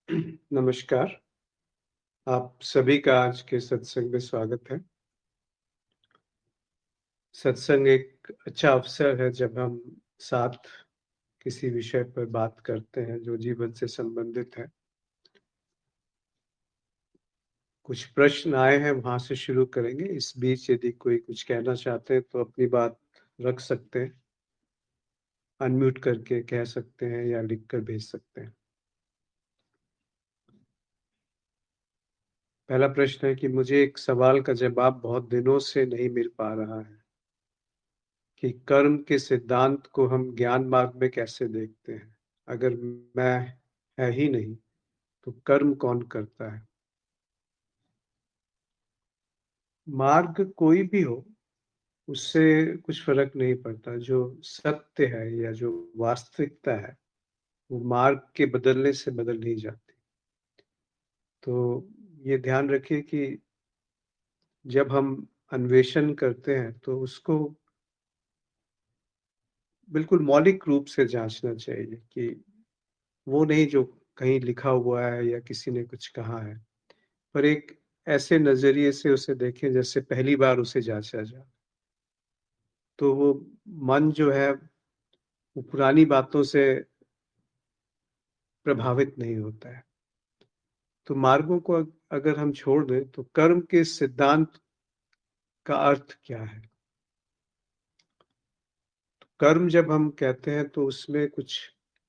नमस्कार, आप सभी का आज के सत्संग में स्वागत है। सत्संग एक अच्छा अवसर है जब हम साथ किसी विषय पर बात करते हैं जो जीवन से संबंधित है। कुछ प्रश्न आए हैं, वहाँ से शुरू करेंगे। इस बीच यदि कोई कुछ कहना चाहते हैं तो अपनी बात रख सकते हैं, अनम्यूट करके कह सकते हैं या लिख कर भेज सकते हैं। पहला प्रश्न है कि मुझे एक सवाल का जवाब बहुत दिनों से नहीं मिल पा रहा है कि कर्म के सिद्धांत को हम ज्ञान मार्ग में कैसे देखते हैं? अगर मैं है ही नहीं, तो कर्म कौन करता है? मार्ग कोई भी हो, उससे कुछ फ़र्क नहीं पड़ता। जो सत्य है या जो वास्तविकता है, वो मार्ग के बदलने से बदल नहीं जाती। तो ये ध्यान रखिए कि जब हम अन्वेषण करते हैं, तो उसको बिल्कुल मौलिक रूप से जाँचना चाहिए कि वो नहीं जो कहीं लिखा हुआ है या किसी ने कुछ कहा है, पर एक ऐसे नज़रिए से उसे देखें जैसे पहली बार उसे जाँचा जाए। तो वो मन जो है, वो पुरानी बातों से प्रभावित नहीं होता है। तो मार्गों को अगर हम छोड़ दें, तो कर्म के सिद्धांत का अर्थ क्या है? कर्म जब हम कहते हैं तो उसमें कुछ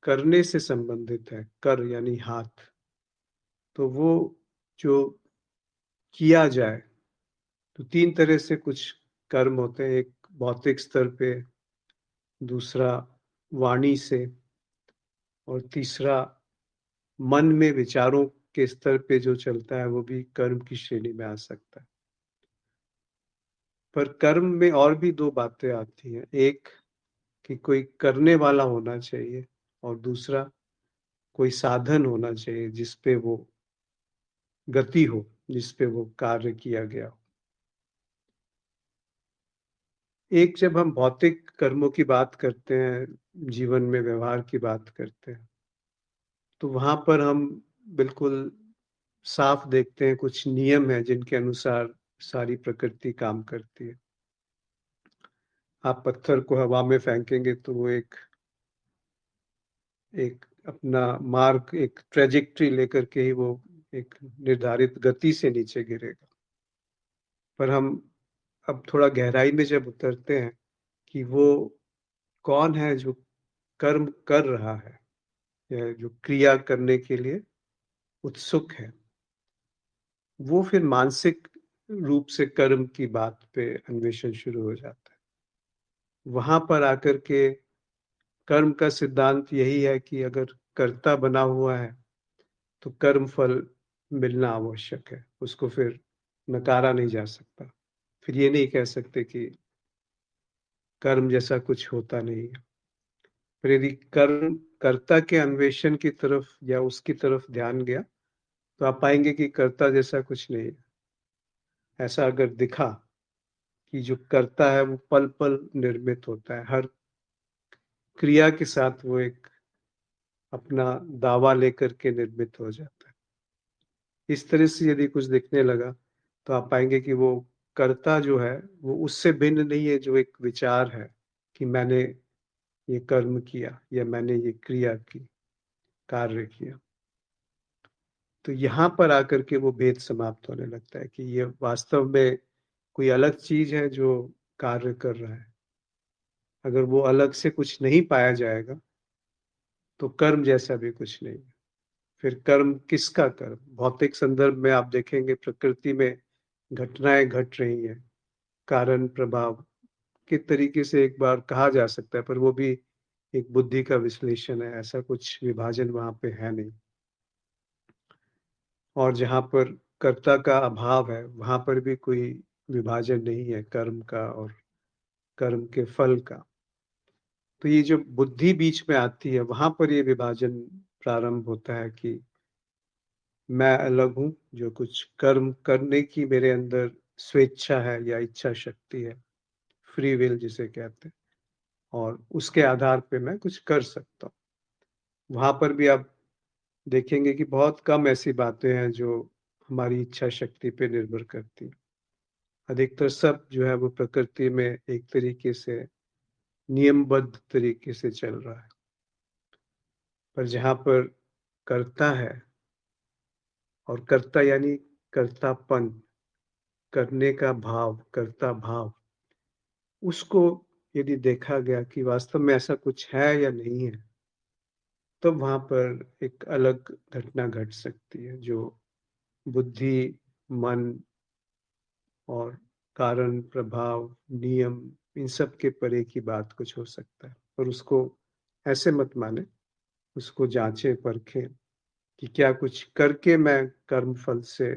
करने से संबंधित है। कर यानी हाथ। तो वो जो किया जाए, तो 3 तरह से कुछ कर्म होते हैं। एक भौतिक स्तर पे, दूसरा वाणी से और तीसरा मन में विचारों के स्तर पे जो चलता है, वो भी कर्म की श्रेणी में आ सकता है। पर कर्म में और भी 2 बातें आती हैं। एक कि कोई करने वाला होना चाहिए और दूसरा कोई साधन होना चाहिए जिस पे वो गति हो, जिस पे वो कार्य किया गया हो। एक जब हम भौतिक कर्मों की बात करते हैं, जीवन में व्यवहार की बात करते हैं, तो वहाँ पर हम बिल्कुल साफ देखते हैं कुछ नियम हैं जिनके अनुसार सारी प्रकृति काम करती है। आप पत्थर को हवा में फेंकेंगे तो वो एक एक अपना मार्ग, एक ट्रैजेक्टरी लेकर के ही वो एक निर्धारित गति से नीचे गिरेगा। पर हम अब थोड़ा गहराई में जब उतरते हैं कि वो कौन है जो कर्म कर रहा है या जो क्रिया करने के लिए उत्सुक है, वो फिर मानसिक रूप से कर्म की बात पे अन्वेषण शुरू हो जाता है। वहां पर आकर के कर्म का सिद्धांत यही है कि अगर कर्ता बना हुआ है, तो कर्म फल मिलना आवश्यक है। उसको फिर नकारा नहीं जा सकता। फिर ये नहीं कह सकते कि कर्म जैसा कुछ होता नहीं है। फिर यदि कर्म कर्ता के अन्वेषण की तरफ या उसकी तरफ ध्यान गया, तो आप पाएंगे कि कर्ता जैसा कुछ नहीं है। ऐसा अगर दिखा कि जो कर्ता है वो पल पल निर्मित होता है, हर क्रिया के साथ वो एक अपना दावा लेकर के निर्मित हो जाता है। इस तरह से यदि कुछ दिखने लगा, तो आप पाएंगे कि वो कर्ता जो है, वो उससे भिन्न नहीं है जो एक विचार है कि मैंने ये कर्म किया या मैंने ये क्रिया की, कार्य किया। तो यहाँ पर आकर के वो भेद समाप्त होने लगता है कि ये वास्तव में कोई अलग चीज है जो कार्य कर रहा है। अगर वो अलग से कुछ नहीं पाया जाएगा, तो कर्म जैसा भी कुछ नहीं है। फिर कर्म किसका कर्म? भौतिक संदर्भ में आप देखेंगे प्रकृति में घटनाएं घट रही हैं, कारण प्रभाव के तरीके से एक बार कहा जा सकता है, पर वो भी एक बुद्धि का विश्लेषण है। ऐसा कुछ विभाजन वहां पे है नहीं। और जहाँ पर कर्ता का अभाव है, वहां पर भी कोई विभाजन नहीं है कर्म का और कर्म के फल का। तो ये जो बुद्धि बीच में आती है, वहां पर ये विभाजन प्रारंभ होता है कि मैं अलग हूँ, जो कुछ कर्म करने की मेरे अंदर स्वेच्छा है या इच्छा शक्ति है, फ्री विल जिसे कहते हैं, और उसके आधार पे मैं कुछ कर सकता हूँ। वहां पर भी आप देखेंगे कि बहुत कम ऐसी बातें हैं जो हमारी इच्छा शक्ति पे निर्भर करती। अधिकतर सब जो है वो प्रकृति में एक तरीके से नियमबद्ध तरीके से चल रहा है। पर जहाँ पर कर्ता है, और कर्ता यानी कर्तापन, करने का भाव, कर्ता भाव, उसको यदि देखा गया कि वास्तव में ऐसा कुछ है या नहीं है, तो वहाँ पर एक अलग घटना घट सकती है, जो बुद्धि, मन और कारण, प्रभाव, नियम, इन सब के परे की बात कुछ हो सकता है। पर उसको ऐसे मत मानें, उसको जाँचें, परखें कि क्या कुछ करके मैं कर्म फल से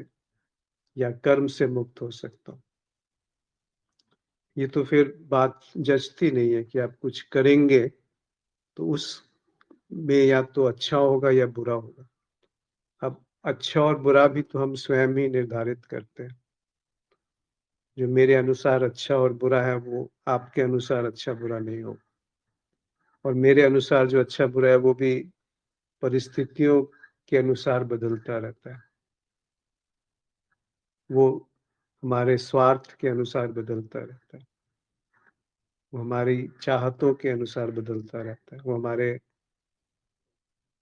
या कर्म से मुक्त हो सकता हूँ। ये तो फिर बात जचती नहीं है कि आप कुछ करेंगे, तो उसमें या तो अच्छा होगा या बुरा होगा। अब अच्छा और बुरा भी तो हम स्वयं ही निर्धारित करते हैं। जो मेरे अनुसार अच्छा और बुरा है, वो आपके अनुसार अच्छा बुरा नहीं होगा। और मेरे अनुसार जो अच्छा बुरा है, वो भी परिस्थितियों के अनुसार बदलता रहता है। वो हमारे स्वार्थ के अनुसार बदलता रहता है। वो हमारी चाहतों के अनुसार बदलता रहता है। वो हमारे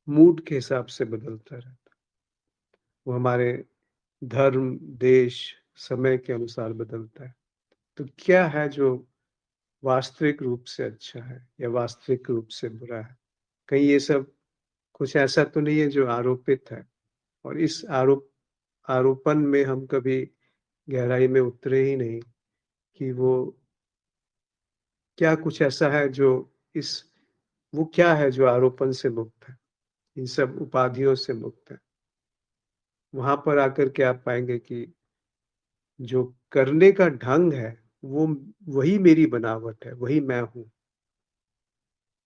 मूड के हिसाब से बदलता रहता है। वो हमारे धर्म, देश, समय के अनुसार बदलता है। तो क्या है जो वास्तविक रूप से अच्छा है या वास्तविक रूप से बुरा है? कहीं ये सब कुछ ऐसा तो नहीं है जो आरोपित है, और इस आरोपन में हम कभी गहराई में उतरे ही नहीं कि वो क्या कुछ ऐसा है जो इस वो क्या है जो आरोपण से मुक्त है, इन सब उपाधियों से मुक्त है। वहां पर आकर के आप पाएंगे कि जो करने का ढंग है, वो वही मेरी बनावट है, वही मैं हूँ।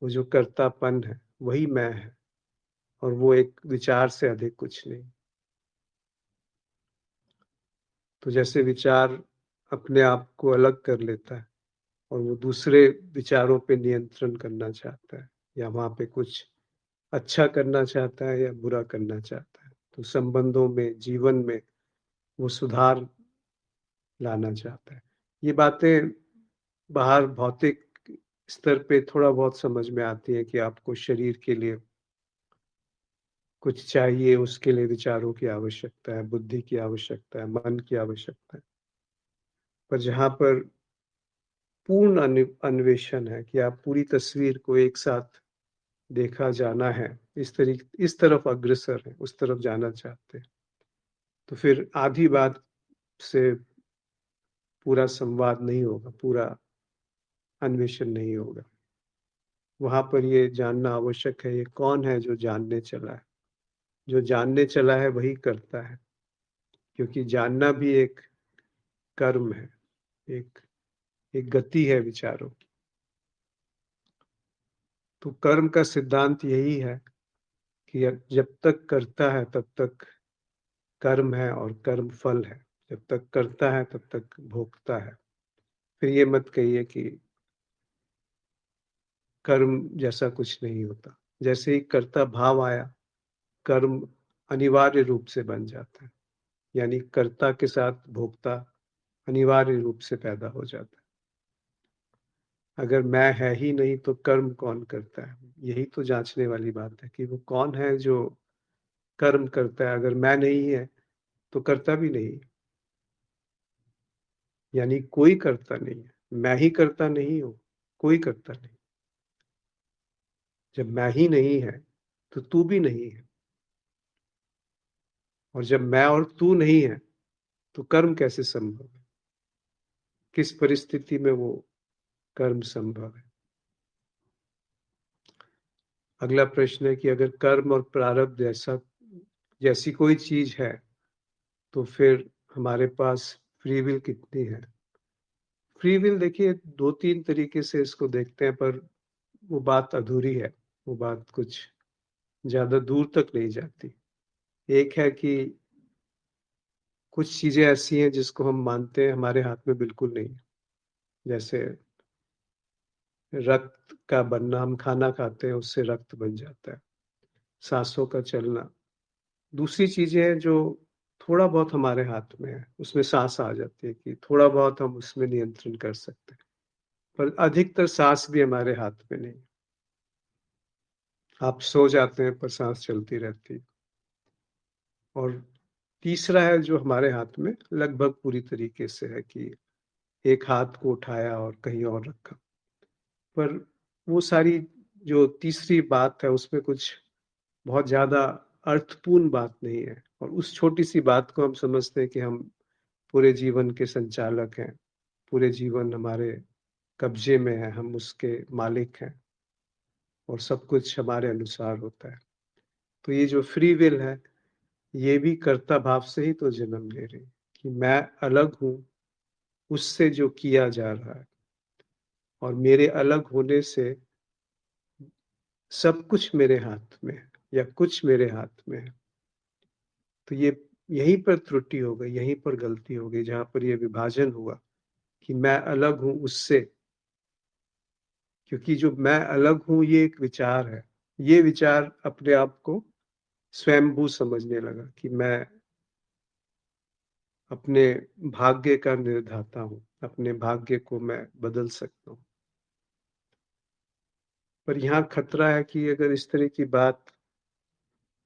वो जो कर्तापन है, वही मैं है, और वो एक विचार से अधिक कुछ नहीं। तो जैसे विचार अपने आप को अलग कर लेता है और वो दूसरे विचारों पे नियंत्रण करना चाहता है, या वहां पे कुछ अच्छा करना चाहता है या बुरा करना चाहता है, तो संबंधों में, जीवन में वो सुधार लाना चाहता है। ये बातें बाहर भौतिक स्तर पे थोड़ा बहुत समझ में आती है कि आपको शरीर के लिए कुछ चाहिए, उसके लिए विचारों की आवश्यकता है, बुद्धि की आवश्यकता है, मन की आवश्यकता है। पर जहाँ पर पूर्ण अन्वेषण है कि आप पूरी तस्वीर को एक साथ देखा जाना है, इस तरफ अग्रसर है, उस तरफ जाना चाहते हैं, तो फिर आधी बात से पूरा संवाद नहीं होगा, पूरा अन्वेषण नहीं होगा। वहां पर ये जानना आवश्यक है, ये कौन है जो जानने चला है। जो जानने चला है वही करता है, क्योंकि जानना भी एक कर्म है, एक एक गति है विचारों की। तो कर्म का सिद्धांत यही है कि जब तक करता है तब तक कर्म है और कर्म फल है। जब तक करता है तब तक भोगता है। फिर ये मत कहिए कि कर्म जैसा कुछ नहीं होता। जैसे ही कर्ता भाव आया, कर्म अनिवार्य रूप से बन जाता है, यानी कर्ता के साथ भोक्ता अनिवार्य रूप से पैदा हो जाता है। अगर मैं है ही नहीं तो कर्म कौन करता है? यही तो जांचने वाली बात है कि वो कौन है जो कर्म करता है। अगर मैं नहीं है तो करता भी नहीं, यानी कोई करता नहीं है। मैं ही करता नहीं हूं, कोई करता नहीं। जब मैं ही नहीं है तो तू भी नहीं है, और जब मैं और तू नहीं है तो कर्म कैसे संभव है? किस परिस्थिति में वो कर्म संभव है? अगला प्रश्न है कि अगर कर्म और प्रारब्ध जैसी कोई चीज है, तो फिर हमारे पास फ्री विल कितनी है? फ्री विल देखिए, दो तीन तरीके से इसको देखते हैं, पर वो बात अधूरी है। वो बात कुछ ज्यादा दूर तक नहीं जाती। एक है कि कुछ चीजें ऐसी हैं जिसको हम मानते हैं हमारे हाथ में बिल्कुल नहीं है। जैसे रक्त का बनना, हम खाना खाते हैं उससे रक्त बन जाता है। सांसों का चलना, दूसरी चीज़ें हैं जो थोड़ा बहुत हमारे हाथ में है, उसमें साँस आ जाती है कि थोड़ा बहुत हम उसमें नियंत्रण कर सकते हैं, पर अधिकतर साँस भी हमारे हाथ में नहीं है। आप सो जाते हैं पर साँस चलती रहती है। और तीसरा है जो हमारे हाथ में लगभग पूरी तरीके से है कि एक हाथ को उठाया और कहीं और रखा। पर वो सारी जो तीसरी बात है उसमें कुछ बहुत ज़्यादा अर्थपूर्ण बात नहीं है, और उस छोटी-सी बात को हम समझते हैं कि हम पूरे जीवन के संचालक हैं, पूरे जीवन हमारे कब्ज़े में है, हम उसके मालिक हैं और सब कुछ हमारे अनुसार होता है। तो ये जो फ्री विल है, ये भी कर्ता भाव से ही तो जन्म ले रही है कि मैं अलग हूँ उससे जो किया जा रहा है, और मेरे अलग होने से सब कुछ मेरे हाथ में है या कुछ मेरे हाथ में है। तो ये यहीं पर त्रुटि हो गई, यहीं पर गलती हो गई, जहाँ पर ये विभाजन हुआ कि मैं अलग हूँ उससे। क्योंकि जो मैं अलग हूँ ये एक विचार है। ये विचार अपने आप को स्वयंभू समझने लगा कि मैं अपने भाग्य का निर्धाता हूँ, अपने भाग्य को मैं बदल सकता हूँ। पर यहाँ खतरा है कि अगर इस तरह की बात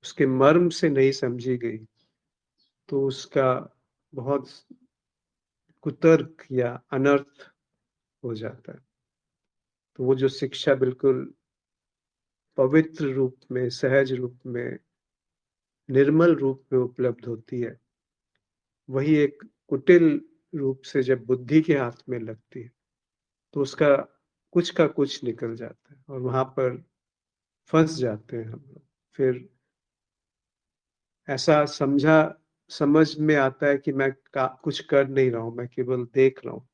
उसके मर्म से नहीं समझी गई, तो उसका बहुत कुतर्क या अनर्थ हो जाता है। तो वो जो शिक्षा बिल्कुल पवित्र रूप में, सहज रूप में, निर्मल रूप में उपलब्ध होती है, वही एक कुटिल रूप से जब बुद्धि के हाथ में लगती है, तो उसका कुछ का कुछ निकल जाता है और वहाँ पर फँस जाते हैं हम लोग। फिर ऐसा समझ में आता है कि मैं का कुछ कर नहीं रहा हूँ, मैं केवल देख रहा हूँ।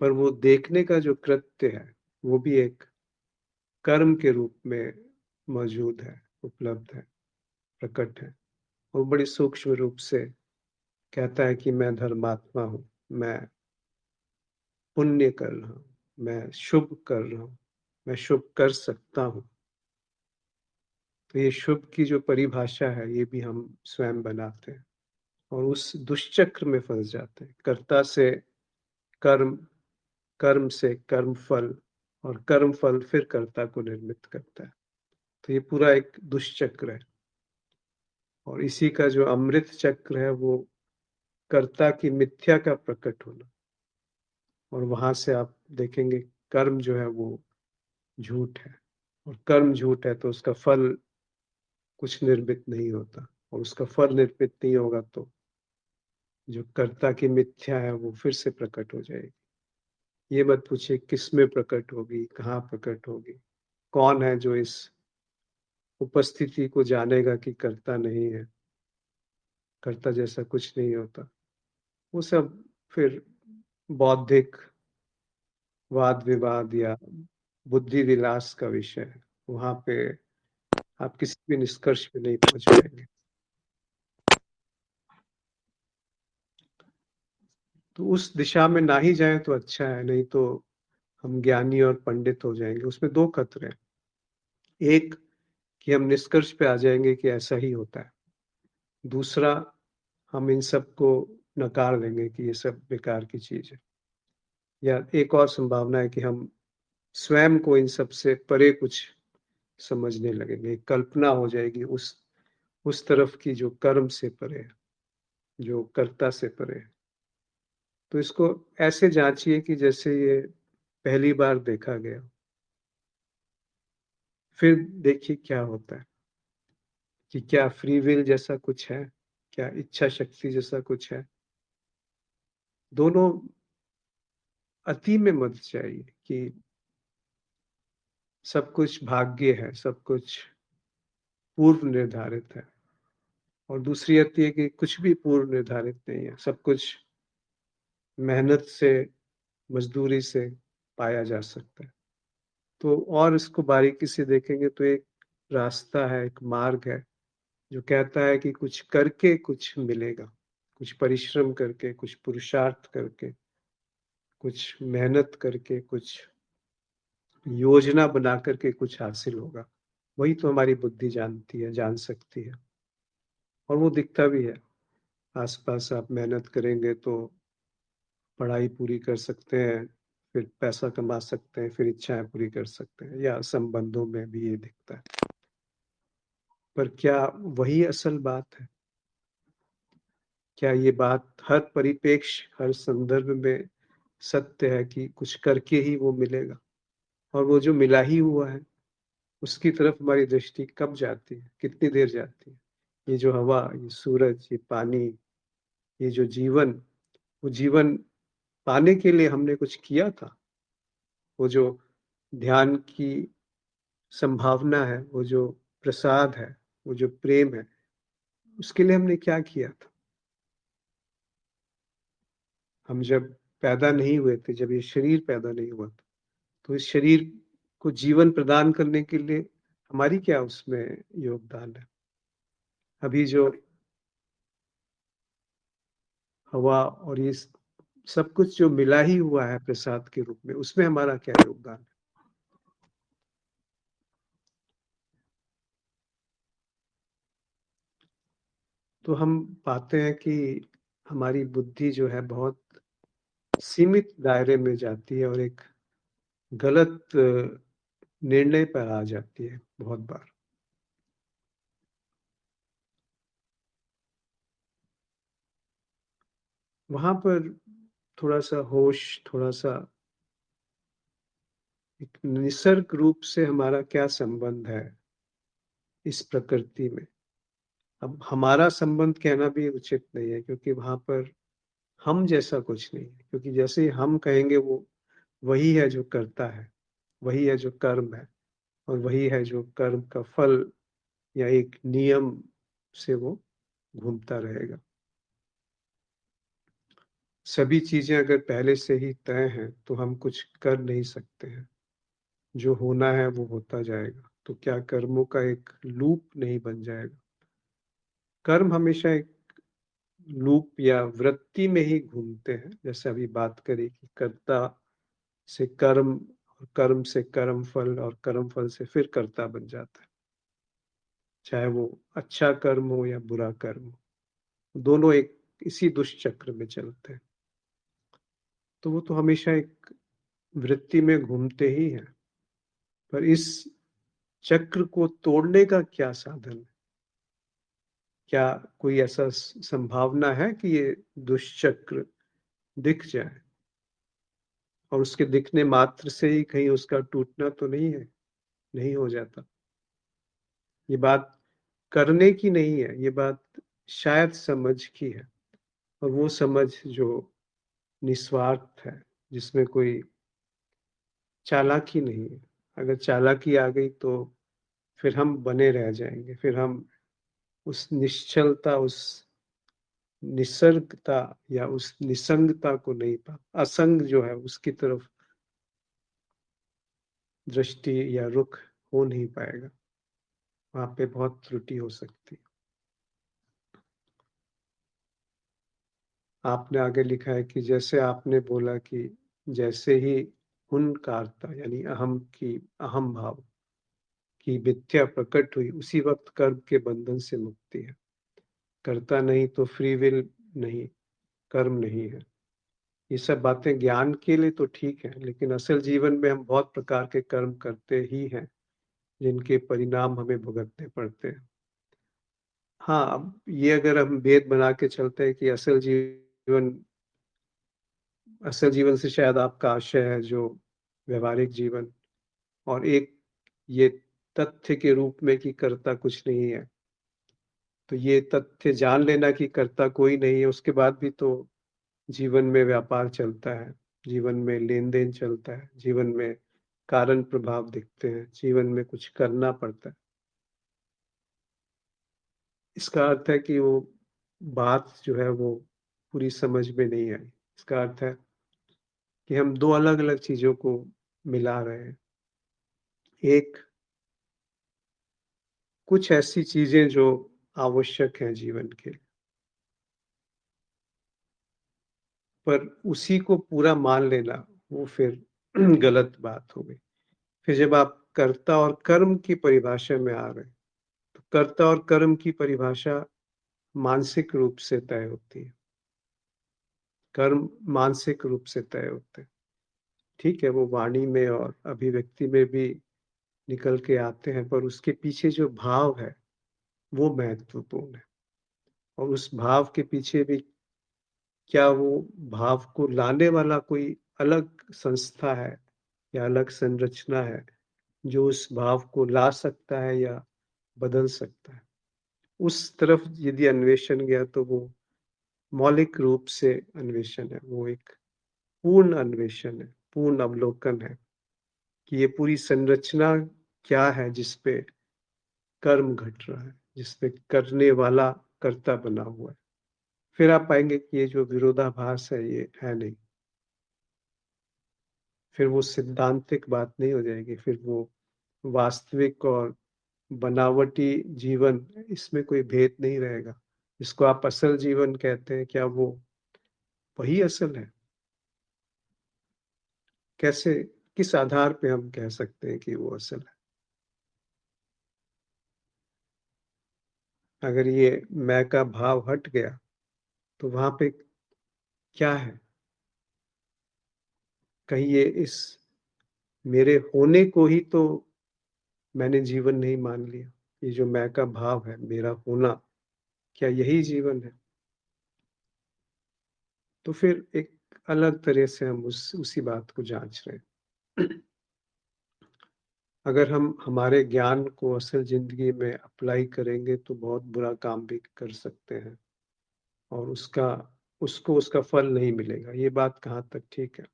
पर वो देखने का जो कृत्य है, वो भी एक कर्म के रूप में मौजूद है, उपलब्ध है, प्रकट है। वो बड़ी सूक्ष्म रूप से कहता है कि मैं धर्मात्मा हूँ, मैं पुण्य कर रहा हूँ, मैं शुभ कर रहा हूँ, मैं शुभ कर सकता हूँ। तो ये शुभ की जो परिभाषा है, ये भी हम स्वयं बनाते हैं और उस दुष्चक्र में फँस जाते हैं। कर्ता से कर्म, कर्म से कर्मफल, और कर्मफल फिर कर्ता को निर्मित करता है। तो ये पूरा एक दुष्चक्र है, और इसी का जो अमृत चक्र है वो कर्ता की मिथ्या का प्रकट होना, और वहां से आप देखेंगे कर्म जो है वो झूठ है, और कर्म झूठ है तो उसका फल कुछ निर्मित नहीं होता, और उसका फल निर्मित नहीं होगा तो जो कर्ता की मिथ्या है वो फिर से प्रकट हो जाएगी। ये मत पूछिए किस में प्रकट होगी, कहाँ प्रकट होगी, कौन है जो इस उपस्थिति को जानेगा कि कर्ता नहीं है, कर्ता जैसा कुछ नहीं होता। वो सब फिर बौद्धिक वाद विवाद या बुद्धि विलास का विषय है। वहां पे आप किसी भी निष्कर्ष पे नहीं पहुंच पाएंगे। तो उस दिशा में ना ही जाए तो अच्छा है, नहीं तो हम ज्ञानी और पंडित हो जाएंगे। उसमें दो खतरे हैं। एक, कि हम निष्कर्ष पे आ जाएंगे कि ऐसा ही होता है। दूसरा, हम इन सब को नकार देंगे कि ये सब बेकार की चीज है। या एक और संभावना है कि हम स्वयं को इन सब से परे कुछ समझने लगेंगे। कल्पना हो जाएगी उस तरफ की जो कर्म से परे है, जो कर्ता से परे है। तो इसको ऐसे जांचिए कि जैसे ये पहली बार देखा गया, फिर देखिए क्या होता है कि क्या फ्री विल जैसा कुछ है, क्या इच्छा शक्ति जैसा कुछ है। दोनों अति में मत जाइए कि सब कुछ भाग्य है, सब कुछ पूर्व निर्धारित है, और दूसरी अति है कि कुछ भी पूर्व निर्धारित नहीं है, सब कुछ मेहनत से, मजदूरी से पाया जा सकता है। तो और इसको बारीकी से देखेंगे तो एक रास्ता है, एक मार्ग है जो कहता है कि कुछ करके कुछ मिलेगा, कुछ परिश्रम करके, कुछ पुरुषार्थ करके, कुछ मेहनत करके, कुछ योजना बना करके कुछ हासिल होगा। वही तो हमारी बुद्धि जानती है, जान सकती है, और वो दिखता भी है। आस-पास आप मेहनत करेंगे तो पढ़ाई पूरी कर सकते हैं, फिर पैसा कमा सकते हैं, फिर इच्छाएँ पूरी कर सकते हैं, या संबंधों में भी ये दिखता है। पर क्या वही असल बात है? क्या ये बात हर परिप्रेक्ष्य, हर संदर्भ में सत्य है कि कुछ करके ही वो मिलेगा? और वो जो मिला ही हुआ है, उसकी तरफ हमारी दृष्टि कब जाती है? कितनी देर जाती है? ये जो हवा, ये सूरज, ये पानी, ये जो जीवन, वो जीवन पाने के लिए हमने कुछ किया था? वो जो ध्यान की संभावना है, वो जो प्रसाद है, वो जो प्रेम है, उसके लिए हमने क्या किया था? हम जब पैदा नहीं हुए थे, जब ये शरीर पैदा नहीं हुआ था, तो इस शरीर को जीवन प्रदान करने के लिए हमारी क्या उसमें योगदान है? अभी जो हवा और ये सब कुछ जो मिला ही हुआ है प्रसाद के रूप में, उसमें हमारा क्या योगदान है? तो हम पाते हैं कि हमारी बुद्धि जो है बहुत सीमित दायरे में जाती है और एक गलत निर्णय पर आ जाती है बहुत बार। वहाँ पर थोड़ा-सा होश, थोड़ा-सा एक निसर्ग रूप से हमारा क्या संबंध है इस प्रकृति में? अब हमारा संबंध कहना भी उचित नहीं है, क्योंकि वहाँ पर हम जैसा कुछ नहीं है, क्योंकि जैसे ही हम कहेंगे वो वही है जो करता है, वही है जो कर्म है, और वही है जो कर्म का फल या एक नियम से वो घूमता रहेगा। सभी चीज़ें अगर पहले से ही तय हैं, तो हम कुछ कर नहीं सकते हैं। जो होना है वो होता जाएगा। तो क्या कर्मों का एक लूप नहीं बन जाएगा? कर्म हमेशा एक लूप या वृत्ति में ही घूमते हैं। जैसे अभी बात करी कि कर्ता से कर्म, और कर्म से कर्म फल, और कर्म फल से फिर कर्ता बन जाता है। चाहे वो अच्छा कर्म हो या बुरा कर्म हो, दोनों एक इसी दुष्चक्र में चलते हैं। तो वो तो हमेशा एक वृत्ति में घूमते ही हैं। पर इस चक्र को तोड़ने का क्या साधन है? क्या कोई ऐसा संभावना है कि ये दुष्चक्र दिख जाए, और उसके दिखने मात्र से ही कहीं उसका टूटना तो नहीं है, नहीं हो जाता? ये बात करने की नहीं है, ये बात शायद समझ की है, और वो समझ जो निस्वार्थ है, जिसमें कोई चालाकी नहीं है। अगर चालाकी आ गई तो फिर हम बने रह जाएंगे, फिर हम उस निश्चलता, उस निसर्गता या उस निसंगता को नहीं पा, असंग जो है उसकी तरफ दृष्टि या रुख हो नहीं पाएगा। वहां पे बहुत त्रुटि हो सकती है। आपने आगे लिखा है कि जैसे आपने बोला कि जैसे ही हुनकारता यानी अहम की, अहम भाव की मिथ्या प्रकट हुई, उसी वक्त कर्म के बंधन से मुक्ति है। करता नहीं तो फ्री विल नहीं, कर्म नहीं है। ये सब बातें ज्ञान के लिए तो ठीक है, लेकिन असल जीवन में हम बहुत प्रकार के कर्म करते ही हैं, जिनके परिणाम हमें भुगतने पड़ते हैं। हाँ, अब ये अगर हम भेद बना के चलते हैं कि असल जीवन से शायद आपका आशय है जो व्यवहारिक जीवन, और एक ये तथ्य के रूप में कि कर्ता कुछ नहीं है। तो ये तथ्य जान लेना कि कर्ता कोई नहीं है, उसके बाद भी तो जीवन में व्यापार चलता है, जीवन में लेन-देन चलता है, जीवन में कारण प्रभाव दिखते हैं, जीवन में कुछ करना पड़ता है। इसका अर्थ है कि वो बात जो है वो पूरी समझ में नहीं आई। इसका अर्थ है कि हम 2 अलग-अलग चीज़ों को मिला रहे हैं। एक, कुछ ऐसी चीज़ें जो आवश्यक हैं जीवन के, पर उसी को पूरा मान लेना, वो फिर गलत बात हो गई। फिर जब आप कर्ता और कर्म की परिभाषा में आ रहे हैं, तो कर्ता और कर्म की परिभाषा मानसिक रूप से तय होती है। कर्म मानसिक रूप से तय होते हैं। ठीक है, वो वाणी में और अभिव्यक्ति में भी निकल के आते हैं, पर उसके पीछे जो भाव है, वो महत्वपूर्ण है। और उस भाव के पीछे भी क्या वो भाव को लाने वाला कोई अलग संस्था है या अलग संरचना है, जो उस भाव को ला सकता है या बदल सकता है। उस तरफ यदि अन्वेषण गया तो वो मौलिक रूप से अन्वेषण है, वो एक पूर्ण अन्वेषण है, पूर्ण अवलोकन है कि ये पूरी संरचना क्या है जिसपे कर्म घट रहा है, जिसपे करने वाला कर्ता बना हुआ है। फिर आप पाएंगे कि ये जो विरोधाभास है ये है नहीं। फिर वो सिद्धांतिक बात नहीं हो जाएगी, फिर वो वास्तविक और बनावटी जीवन, इसमें कोई भेद नहीं रहेगा। जिसको आप असल जीवन कहते हैं, क्या वो वही असल है? कैसे, किस आधार पे हम कह सकते हैं कि वो असल है? अगर ये मैं का भाव हट गया तो वहां पे क्या है? कहीं ये इस मेरे होने को ही तो मैंने जीवन नहीं मान लिया? ये जो मैं का भाव है, मेरा होना, क्या यही जीवन है? तो फिर एक अलग तरह से हम उसी बात को जांच रहे हैं। अगर हम हमारे ज्ञान को असल जिंदगी में अप्लाई करेंगे तो बहुत बुरा काम भी कर सकते हैं, और उसको उसका फल नहीं मिलेगा। ये बात कहाँ तक ठीक है?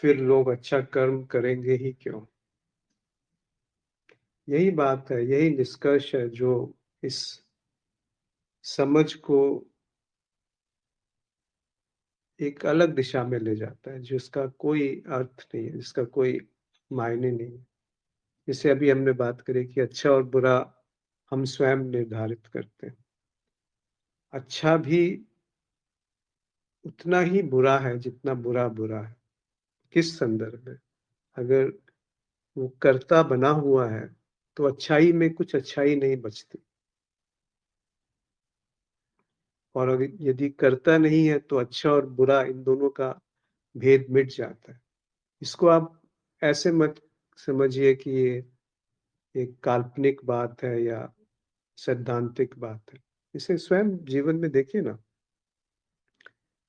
फिर लोग अच्छा कर्म करेंगे ही क्यों? यही बात है, यही निष्कर्ष है जो इस समझ को एक अलग दिशा में ले जाता है, जिसका कोई अर्थ नहीं है, जिसका कोई मायने नहीं है। जैसे अभी हमने बात करी कि अच्छा और बुरा हम स्वयं निर्धारित करते हैं। अच्छा भी उतना ही बुरा है जितना बुरा बुरा है। किस संदर्भ में? अगर वो कर्ता बना हुआ है तो अच्छाई में कुछ अच्छाई नहीं बचती, और अगर यदि कर्ता नहीं है तो अच्छा और बुरा इन दोनों का भेद मिट जाता है। इसको आप ऐसे मत समझिए कि ये एक काल्पनिक बात है या सैद्धांतिक बात है। इसे स्वयं जीवन में देखिए ना,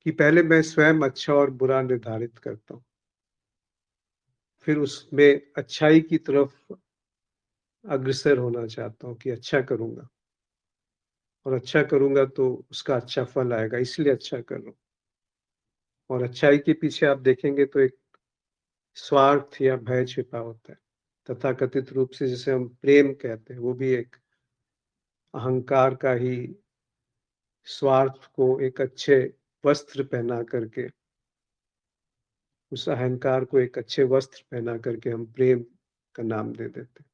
कि पहले मैं स्वयं अच्छा और बुरा निर्धारित करता हूँ, फिर उसमें अच्छाई की तरफ अग्रसर होना चाहता हूँ कि अच्छा करूंगा, और अच्छा करूंगा तो उसका अच्छा फल आएगा, इसलिए अच्छा कर रहा हूँ। और अच्छाई के पीछे आप देखेंगे तो एक स्वार्थ या भय छिपा होता है। तथाकथित रूप से जिसे हम प्रेम कहते हैं, वो भी एक अहंकार का ही, स्वार्थ को एक अच्छे वस्त्र पहना करके, उस अहंकार को एक अच्छे वस्त्र पहना करके हम प्रेम का नाम दे देते हैं,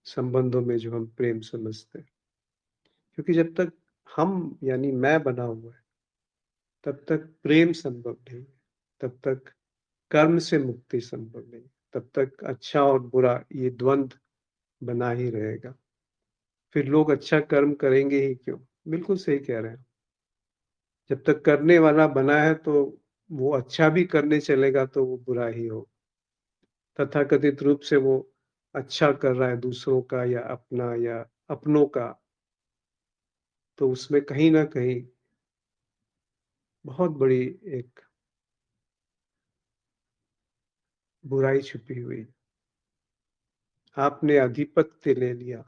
संबंधों में जो हम प्रेम समझते हैं। क्योंकि जब तक हम यानी मैं बना हुआ है, तब तक प्रेम संभव नहीं है, तब तक कर्म से मुक्ति संभव नहीं, तब तक अच्छा और बुरा ये द्वंद बना ही रहेगा। फिर लोग अच्छा कर्म करेंगे ही क्यों? बिल्कुल सही कह रहे हैं। जब तक करने वाला बना है तो वो अच्छा भी करने चलेगा तो वो बुरा ही हो। तथाकथित रूप से वो अच्छा कर रहा है दूसरों का या अपना या अपनों का, तो उसमें कहीं ना कहीं बहुत बड़ी एक बुराई छुपी हुई। आपने आधिपत्य ले लिया,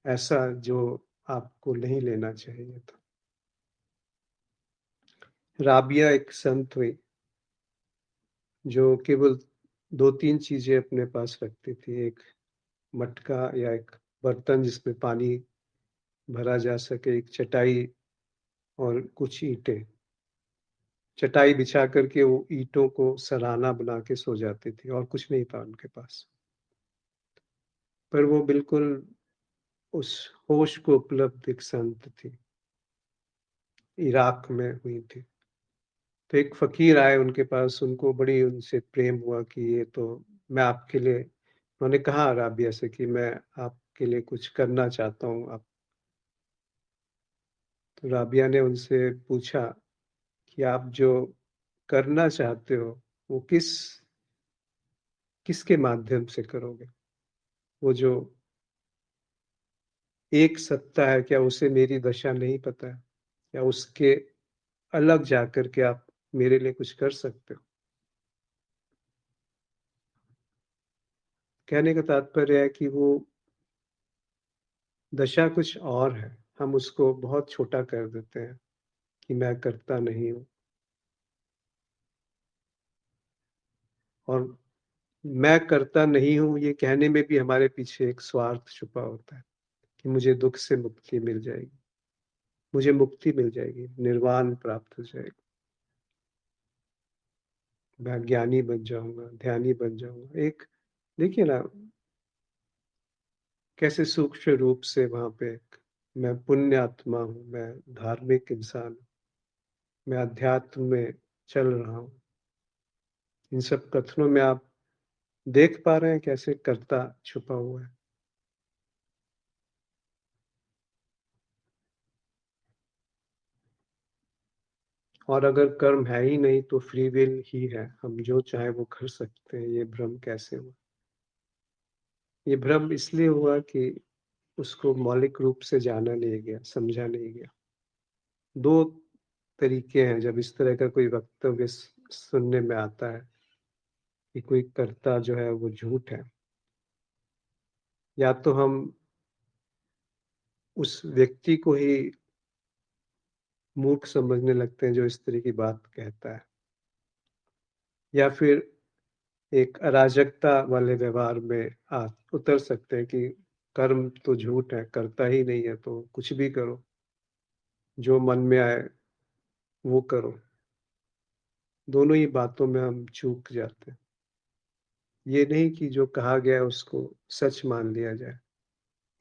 ऐसा जो आपको नहीं लेना चाहिए था। राबिया एक संत हुई जो केवल दो तीन चीजें अपने पास रखती थी। एक मटका या एक बर्तन जिसमें पानी भरा जा सके, एक चटाई और कुछ ईंटें। चटाई बिछा करके वो ईंटों को सराहना बना के सो जाती थी, और कुछ नहीं था उनके पास। पर वो बिल्कुल उस होश को उपलब्ध एक संत थी, इराक में हुई थी। तो एक फ़कीर आए उनके पास, उनको बड़ी उनसे प्रेम हुआ कि ये तो मैं आपके लिए, उन्होंने कहा राबिया से कि मैं आपके लिए कुछ करना चाहता हूँ। आप तो राबिया ने उनसे पूछा कि आप जो करना चाहते हो, वो किसके माध्यम से करोगे? वो जो एक सत्ता है, क्या उसे मेरी दशा नहीं पता है? क्या उसके अलग जाकर के आप मेरे लिए कुछ कर सकते हो? कहने का तात्पर्य है कि वो दशा कुछ और है, हम उसको बहुत छोटा कर देते हैं कि मैं करता नहीं हूँ। और मैं करता नहीं हूँ, ये कहने में भी हमारे पीछे एक स्वार्थ छुपा होता है कि मुझे दुःख से मुक्ति मिल जाएगी, मुझे मुक्ति मिल जाएगी, निर्वाण प्राप्त हो जाएगा, मैं ज्ञानी बन जाऊँगा, ध्यानी बन जाऊँगा। एक देखिए ना, कैसे सूक्ष्म रूप से वहाँ पे मैं पुण्य आत्मा हूँ, मैं धार्मिक इंसान हूँ, मैं अध्यात्म में चल रहा हूँ। इन सब कथनों में आप देख पा रहे हैं कैसे कर्ता छुपा हुआ है। और अगर कर्म है ही नहीं तो फ्री विल ही है, हम जो चाहे वो कर सकते हैं। ये भ्रम कैसे हुआ? ये भ्रम इसलिए हुआ कि उसको मौलिक रूप से जाना नहीं गया, समझा नहीं गया। दो तरीके हैं जब इस तरह का कोई वक्तव्य सुनने में आता है कि कोई कर्ता जो है वो झूठ है, या तो हम उस व्यक्ति को ही मूर्ख समझने लगते हैं जो इस तरह की बात कहता है, या फिर एक अराजकता वाले व्यवहार में उतर सकते हैं कि कर्म तो झूठ है, करता ही नहीं है तो कुछ भी करो, जो मन में आए वो करो। दोनों ही बातों में हम चूक जाते हैं। ये नहीं कि जो कहा गया है उसको सच मान लिया जाए,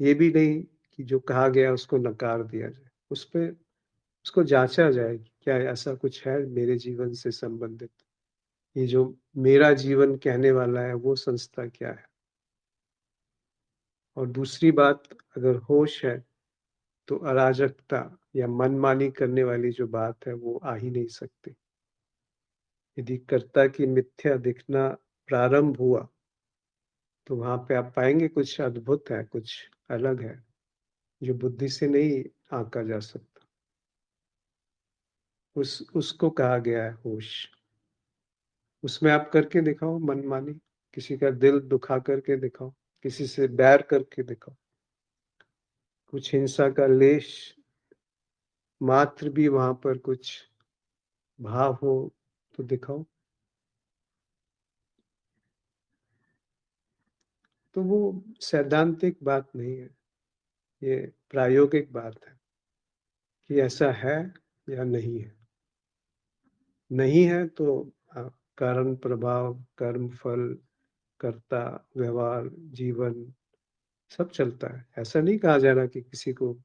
ये भी नहीं कि जो कहा गया है उसको नकार दिया जाए। उस पे उसको जांचा जाए कि क्या ऐसा कुछ है मेरे जीवन से संबंधित, ये जो मेरा जीवन कहने वाला है वो संस्था क्या है। और दूसरी बात, अगर होश है तो अराजकता या मनमानी करने वाली जो बात है वो आ ही नहीं सकती। यदि कर्ता की मिथ्या दिखना प्रारंभ हुआ तो वहां पे आप पाएंगे कुछ अद्भुत है, कुछ अलग है, जो बुद्धि से नहीं आंका जा सकता। उसको कहा गया है होश। उसमें आप करके दिखाओ मनमानी, किसी का दिल दुखा करके दिखाओ, किसी से बैर करके दिखाओ, कुछ हिंसा का लेश मात्र भी वहां पर कुछ भाव हो तो दिखाओ, तो वो सैद्धांतिक बात नहीं है, ये प्रायोगिक बात है कि ऐसा है या नहीं है। नहीं है तो कारण प्रभाव, कर्म फल, कर्ता, व्यवहार, जीवन सब चलता है। ऐसा नहीं कहा जा रहा कि किसी को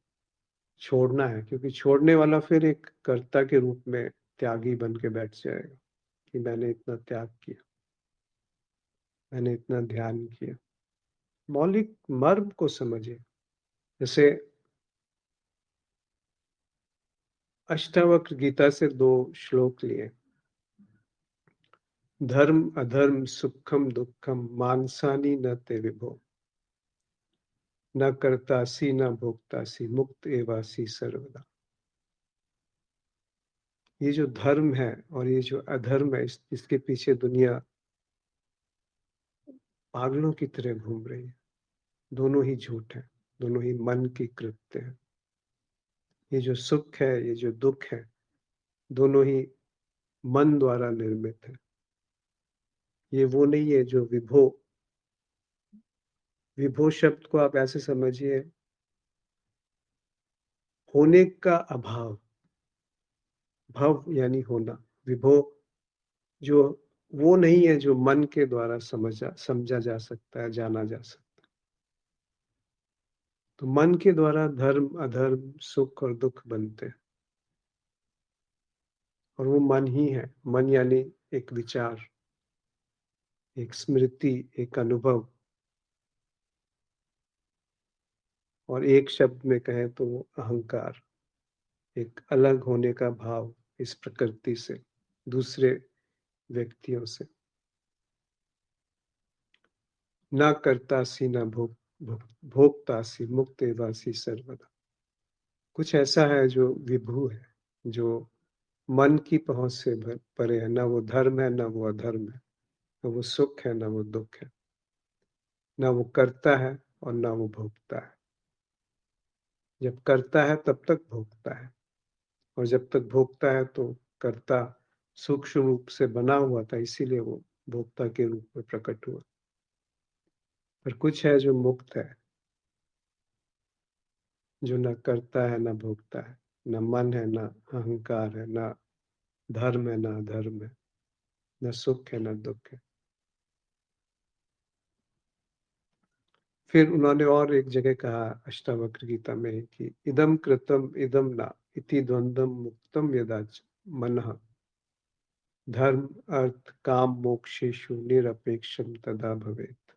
छोड़ना है, क्योंकि छोड़ने वाला फिर एक कर्ता के रूप में त्यागी बन के बैठ जाएगा कि मैंने इतना त्याग किया, मैंने इतना ध्यान किया। मौलिक मर्म को समझे। जैसे अष्टावक्र गीता से दो श्लोक लिए, धर्म अधर्म सुखम दुखम मानसानी न ते विभो, न कर्तासी न भोक्तासी मुक्त एवासी सर्वदा। ये जो धर्म है और ये जो अधर्म है, इसके पीछे दुनिया पागलों की तरह घूम रही है। दोनों ही झूठ है, दोनों ही मन की कृत्य है। ये जो सुख है, ये जो दुख है, दोनों ही मन द्वारा निर्मित है। ये वो नहीं है जो विभो। विभो शब्द को आप ऐसे समझिए, होने का अभाव। भव यानी होना। विभो जो वो नहीं है जो मन के द्वारा समझा समझा जा सकता है, जाना जा सकता तो मन के द्वारा धर्म अधर्म सुख और दुख बनते हैं, और वो मन ही है। मन यानी एक विचार, एक स्मृति, एक अनुभव, और एक शब्द में कहें तो वो अहंकार, एक अलग होने का भाव इस प्रकृति से, दूसरे व्यक्तियों से। न कर्तासि न भोक्तासि मुक्तेवासि सर्वदा। कुछ ऐसा है जो विभू है, जो मन की पहुंच से परे है। ना वो धर्म है, ना वो अधर्म है, ना वो सुख है, ना वो दुख है, ना वो करता है और ना वो भोगता है। जब करता है तब तक भोगता है, और जब तक भोगता है तो कर्ता सूक्ष्म रूप से बना हुआ था, इसीलिए वो भोक्ता के रूप में प्रकट हुआ। पर कुछ है जो मुक्त है, जो न करता है न भोगता है, न मन है न अहंकार है, न धर्म है न अधर्म है, न सुख है न दुख है। फिर उन्होंने और एक जगह कहा अष्टावक्र गीता में कि इदम कृतम इदम ना इति द्वंद्वम मुक्तम यदा मनः धर्म अर्थ काम मोक्षेषु निरपेक्षम तदा भवेत्।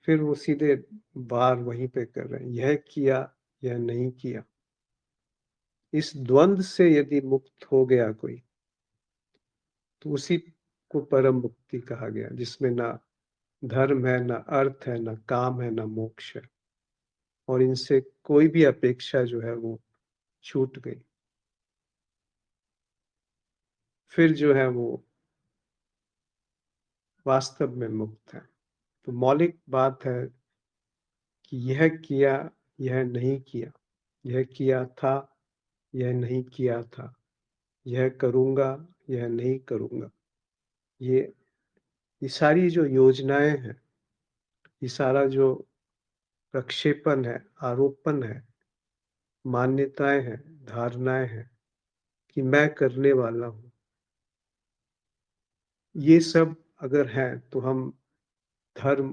फिर वो सीधे बार वहीं पे कर रहे हैं, यह किया यह नहीं किया। इस द्वंद्व से यदि मुक्त हो गया कोई, तो उसी को परम मुक्ति कहा गया, जिसमें ना धर्म है, ना अर्थ है, ना काम है, ना मोक्ष है, और इनसे कोई भी अपेक्षा जो है वो छूट गई। फिर जो है वो वास्तव में मुक्त है। तो मौलिक बात है कि यह किया यह नहीं किया, यह किया था यह नहीं किया था, यह करूंगा यह नहीं करूंगा। ये ये सारी जो योजनाएं हैं, ये सारा जो प्रक्षेपण है, आरोपण है, मान्यताएं हैं, धारणाएं हैं कि मैं करने वाला हूं, ये सब अगर है तो हम धर्म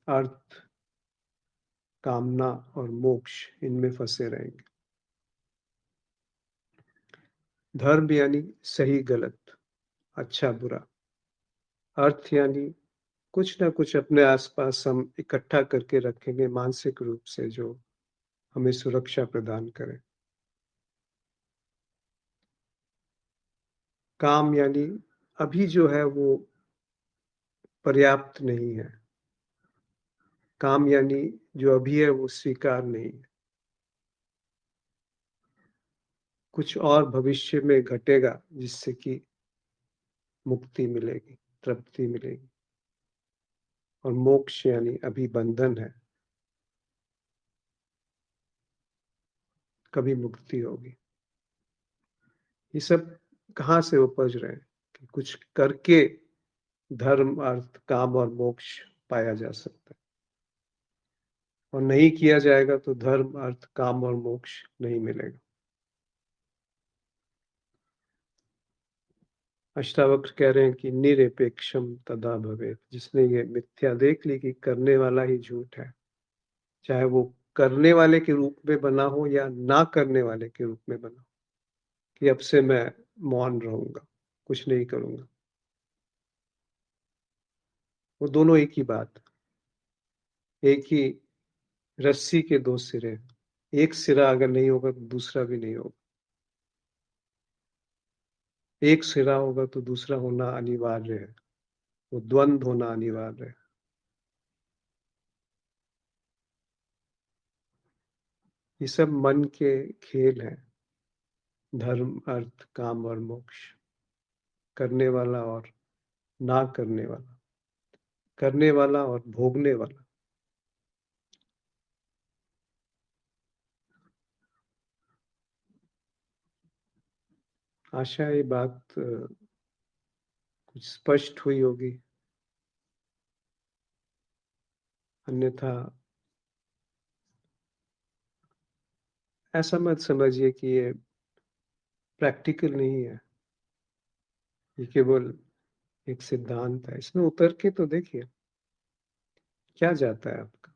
अर्थ कामना और मोक्ष इनमें फंसे रहेंगे। धर्म यानी सही गलत, अच्छा बुरा। अर्थ यानी कुछ ना कुछ अपने आसपास हम इकट्ठा करके रखेंगे मानसिक रूप से, जो हमें सुरक्षा प्रदान करे। काम यानी अभी जो है वो पर्याप्त नहीं है। काम यानी जो अभी है वो स्वीकार नहीं है। कुछ और भविष्य में घटेगा जिससे कि मुक्ति मिलेगी, तृप्ति मिलेगी। और मोक्ष यानी अभी बंधन है, कभी मुक्ति होगी। ये सब कहाँ से उपज रहे हैं कि कुछ करके धर्म अर्थ काम और मोक्ष पाया जा सकता है, और नहीं किया जाएगा तो धर्म अर्थ काम और मोक्ष नहीं मिलेगा। अष्टावक्र कह रहे हैं कि निरपेक्षम तदा भवेत्। जिसने ये मिथ्या देख ली कि करने वाला ही झूठ है, चाहे वो करने वाले के रूप में बना हो या ना करने वाले के रूप में बना हो, कि अब से मैं मौन रहूंगा, कुछ नहीं करूंगा, वो दोनों एक ही बात, एक ही रस्सी के दो सिरे। एक सिरा अगर नहीं होगा तो दूसरा भी नहीं होगा, एक सिरा होगा तो दूसरा होना अनिवार्य है, वो द्वंद्व होना अनिवार्य है। ये सब मन के खेल हैं, धर्म अर्थ काम और मोक्ष, करने वाला और ना करने वाला, करने वाला और भोगने वाला। आशा ये बात कुछ स्पष्ट हुई होगी, अन्यथा ऐसा मत समझिए कि ये प्रैक्टिकल नहीं है, ये केवल एक सिद्धांत है। इसमें उतर के तो देखिए क्या जाता है आपका।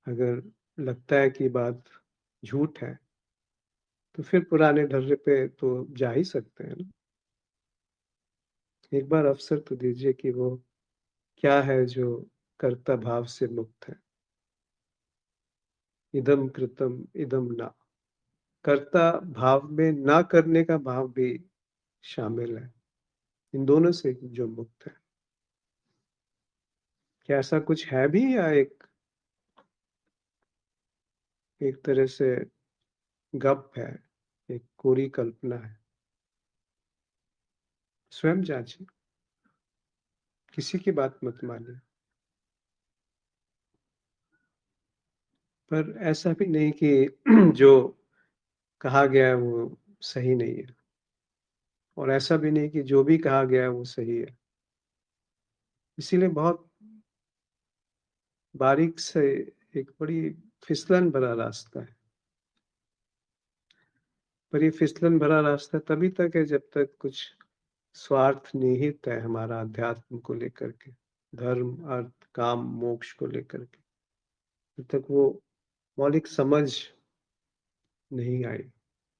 अगर लगता है कि बात झूठ है, तो फिर पुराने ढर्रे पे तो जा ही सकते हैं ना। एक बार अवसर तो दीजिए कि वो क्या है जो कर्ता भाव से मुक्त है। इदम कृतम इदम ना, कर्ता भाव में ना करने का भाव भी शामिल है। इन दोनों से जो मुक्त है, क्या ऐसा कुछ है भी, या एक तरह से गप है, एक कोरी कल्पना है? स्वयं जांचिए, किसी की बात मत मानिए। पर ऐसा भी नहीं कि जो कहा गया है वो सही नहीं है, और ऐसा भी नहीं कि जो भी कहा गया है वो सही है। इसीलिए बहुत बारीक से एक बड़ी फिसलन भरा रास्ता है। पर ये फिसलन भरा रास्ता तभी तक है जब तक कुछ स्वार्थ निहित है हमारा अध्यात्म को लेकर के, धर्म अर्थ काम मोक्ष को लेकर के, जब तक वो मौलिक समझ नहीं आई।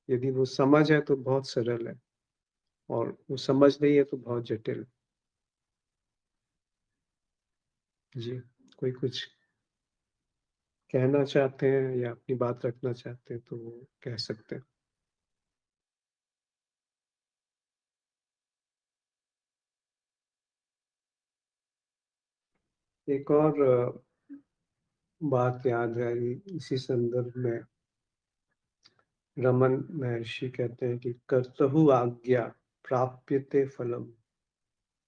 यदि वो समझ है तो बहुत सरल है, और वो समझ नहीं है तो बहुत जटिल है। जी, कोई कुछ कहना चाहते हैं या अपनी बात रखना चाहते हैं तो वो कह सकते हैं। एक और बात याद है इसी संदर्भ में। रमन महर्षि कहते हैं कि कर्तहु आज्ञा प्राप्यते फलम,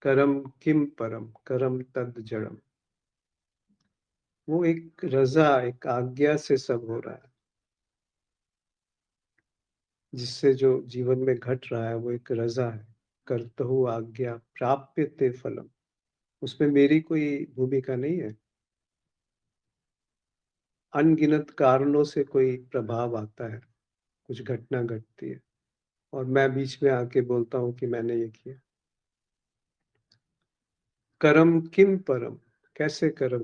करम किम परम करम तद जड़म। वो एक रजा, एक आज्ञा से सब हो रहा है। जिससे जो जीवन में घट रहा है वो एक रजा है। कर्तहु आज्ञा प्राप्यते फलम, उसमें मेरी कोई भूमिका नहीं है। अनगिनत कारणों से कोई प्रभाव आता है, कुछ घटना घटती है, और मैं बीच में आके बोलता हूँ कि मैंने ये किया। करम किम परम, कैसे कर्म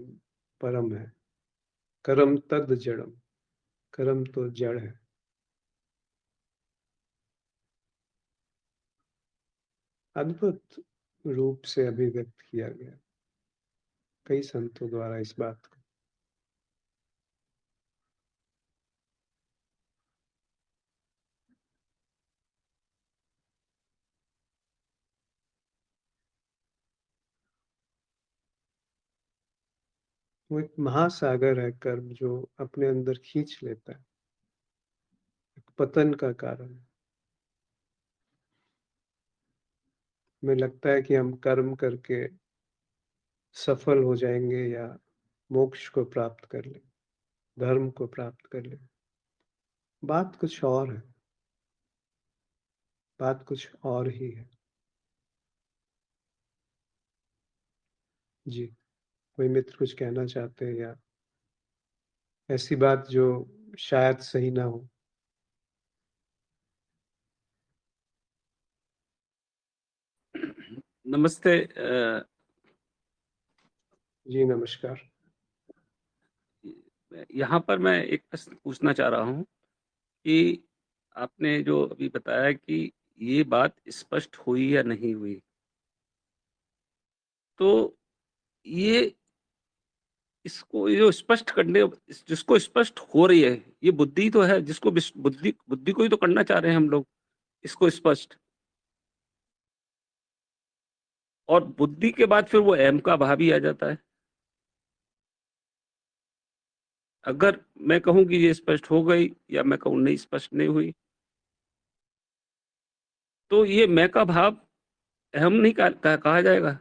परम है? करम तद जड़म, कर्म तो जड़ है। अद्भुत रूप से अभिव्यक्त किया गया कई संतों द्वारा इस बात को। वो एक महासागर है कर्म, जो अपने अंदर खींच लेता है, एक पतन का कारण है। हमें लगता है कि हम कर्म करके सफल हो जाएंगे या मोक्ष को प्राप्त कर लें, धर्म को प्राप्त कर लें। बात कुछ और है, बात कुछ और ही है। जी, कोई मित्र कुछ कहना चाहते हैं, या ऐसी बात जो शायद सही ना हो? नमस्ते। जी नमस्कार। यहाँ पर मैं एक प्रश्न पूछना चाह रहा हूँ कि आपने जो अभी बताया कि ये बात स्पष्ट हुई या नहीं हुई, तो ये इसको ये जो स्पष्ट करने जिसको स्पष्ट हो रही है, ये बुद्धि तो है, जिसको बुद्धि बुद्धि को ही तो करना चाह रहे हैं हम लोग इसको स्पष्ट। और बुद्धि के बाद फिर वो अहम का भाव ही आ जाता है। अगर मैं कहूँ कि ये स्पष्ट हो गई या मैं कहूँ नहीं स्पष्ट नहीं हुई, तो ये मैं का भाव अहम नहीं कहा जाएगा।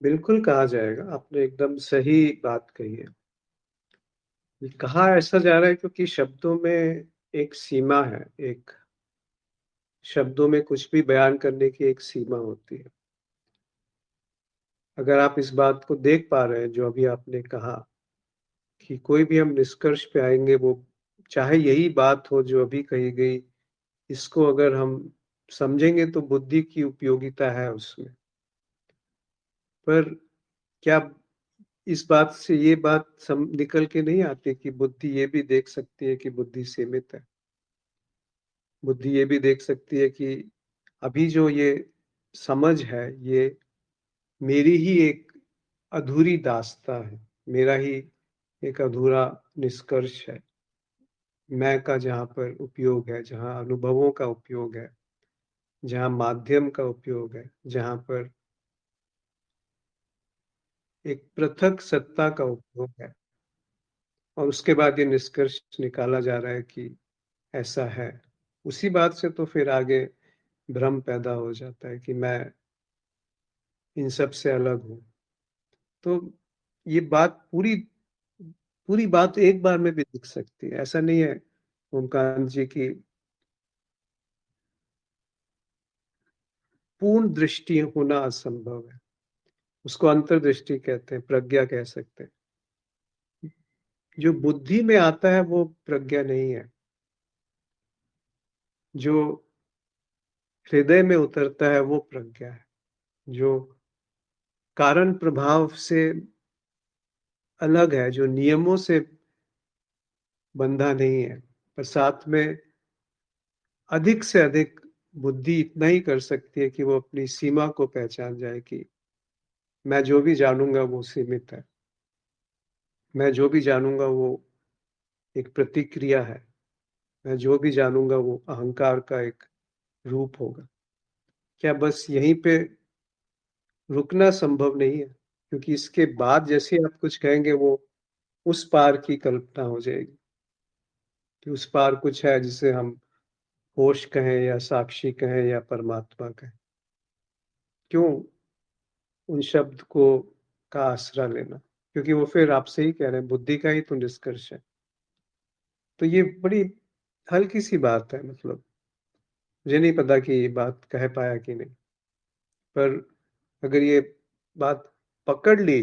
बिल्कुल कहा जाएगा, आपने एकदम सही बात कही है। ये कहा ऐसा जा रहा है क्योंकि शब्दों में एक सीमा है, एक शब्दों में कुछ भी बयान करने की एक सीमा होती है। अगर आप इस बात को देख पा रहे हैं जो अभी आपने कहा, कि कोई भी हम निष्कर्ष पे आएंगे, वो चाहे यही बात हो जो अभी कही गई, इसको अगर हम समझेंगे तो बुद्धि की उपयोगिता है उसमें। पर क्या इस बात से ये बात निकल के नहीं आती कि बुद्धि ये भी देख सकती है कि बुद्धि सीमित है। बुद्धि ये भी देख सकती है कि अभी जो ये समझ है, ये मेरी ही एक अधूरी दास्तां है, मेरा ही एक अधूरा निष्कर्ष है। मैं का जहाँ पर उपयोग है, जहाँ अनुभवों का उपयोग है, जहाँ माध्यम का उपयोग है, जहाँ पर एक पृथक सत्ता का उपयोग है, और उसके बाद ये निष्कर्ष निकाला जा रहा है कि ऐसा है। उसी बात से तो फिर आगे भ्रम पैदा हो जाता है कि मैं इन सब से अलग हूँ। तो ये बात पूरी पूरी बात एक बार में भी दिख सकती है। ऐसा नहीं है ओमकांत जी की पूर्ण दृष्टि होना असंभव है। उसको अंतर्दृष्टि कहते हैं, प्रज्ञा कह सकते हैं। जो बुद्धि में आता है वो प्रज्ञा नहीं है। जो हृदय में उतरता है वो प्रज्ञा है, जो कारण प्रभाव से अलग है, जो नियमों से बंधा नहीं है, पर साथ में अधिक से अधिक बुद्धि इतना ही कर सकती है कि वो अपनी सीमा को पहचान जाए कि मैं जो भी जानूंगा वो सीमित है, मैं जो भी जानूंगा वो एक प्रतिक्रिया है, मैं जो भी जानूंगा वो अहंकार का एक रूप होगा। क्या बस यहीं पे रुकना संभव नहीं है? क्योंकि इसके बाद जैसे ही आप कुछ कहेंगे वो उस पार की कल्पना हो जाएगी कि उस पार कुछ है जिसे हम होश कहें या साक्षी कहें या परमात्मा कहें। क्यों उन शब्द को का आसरा लेना? क्योंकि वो फिर आपसे ही कह रहे हैं, बुद्धि का ही तो निष्कर्ष है। तो ये बड़ी हल्की सी बात है, मतलब मुझे नहीं पता कि ये बात कह पाया कि नहीं, पर अगर ये बात पकड़ ली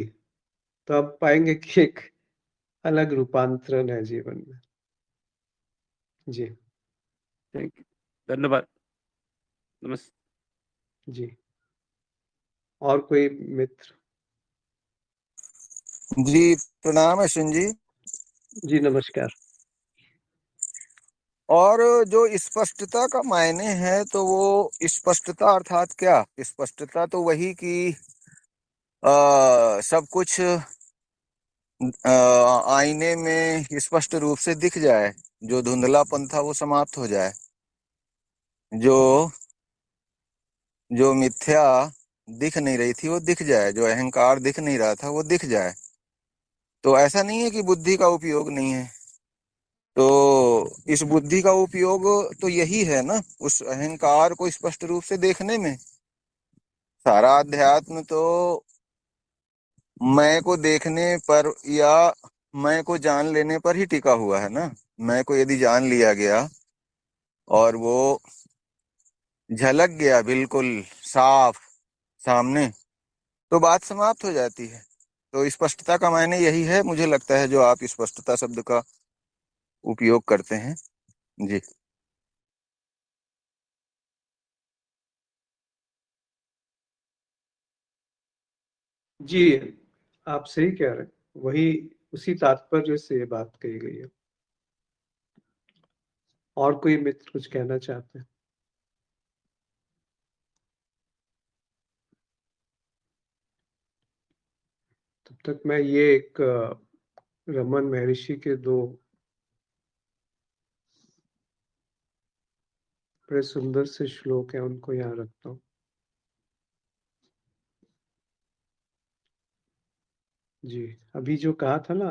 तो आप पाएंगे कि एक अलग रूपांतरण है जीवन में। जी। थैंक यू, धन्यवाद, नमस्ते। जी। और कोई मित्र? जी प्रणाम अश्विन जी। जी नमस्कार। और जो स्पष्टता का मायने है तो वो स्पष्टता अर्थात क्या? स्पष्टता तो वही कि सब कुछ आईने में स्पष्ट रूप से दिख जाए, जो धुंधलापन था वो समाप्त हो जाए, जो जो मिथ्या दिख नहीं रही थी वो दिख जाए, जो अहंकार दिख नहीं रहा था वो दिख जाए। तो ऐसा नहीं है कि बुद्धि का उपयोग नहीं है। तो इस बुद्धि का उपयोग तो यही है ना, उस अहंकार को स्पष्ट रूप से देखने में। सारा अध्यात्म तो मैं को देखने पर या मैं को जान लेने पर ही टिका हुआ है ना। मैं को यदि जान लिया गया और वो झलक गया बिल्कुल साफ सामने, तो बात समाप्त हो जाती है। तो स्पष्टता का मायने यही है, मुझे लगता है, जो आप स्पष्टता शब्द का उपयोग करते हैं। जी। जी आप सही कह रहे हैं, वही उसी तात्पर्य से ये बात कही गई है। और कोई मित्र कुछ कहना चाहते हैं? तब तक मैं ये एक रमन महर्षि के दो बड़े सुंदर से श्लोक हैं, उनको यहाँ रखता हूँ। जी। अभी जो कहा था ना,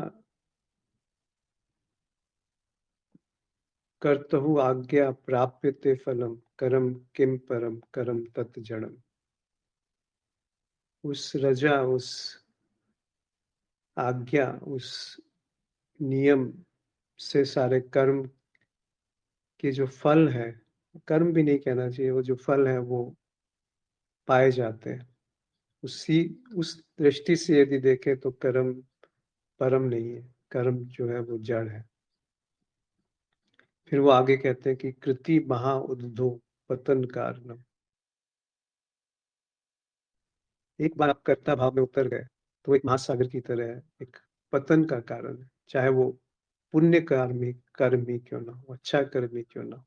कर्तहु आज्ञा प्राप्यते फलम करम किम परम करम तत् जड़म। उस रजा, उस आज्ञा, उस नियम से सारे कर्म के जो फल है, कर्म भी नहीं कहना चाहिए, वो जो फल है वो पाए जाते हैं। उसी उस दृष्टि से यदि देखें तो कर्म परम नहीं है, कर्म जो है वो जड़ है। फिर वो आगे कहते हैं कि कृति महा उद्धो पतन कारणम। एक बार आप कर्ता भाव में उतर गए तो वो एक महासागर की तरह है, एक पतन का कारण है, चाहे वो पुण्य कर्म ही क्यों ना हो, अच्छा कर्म ही क्यों ना हो।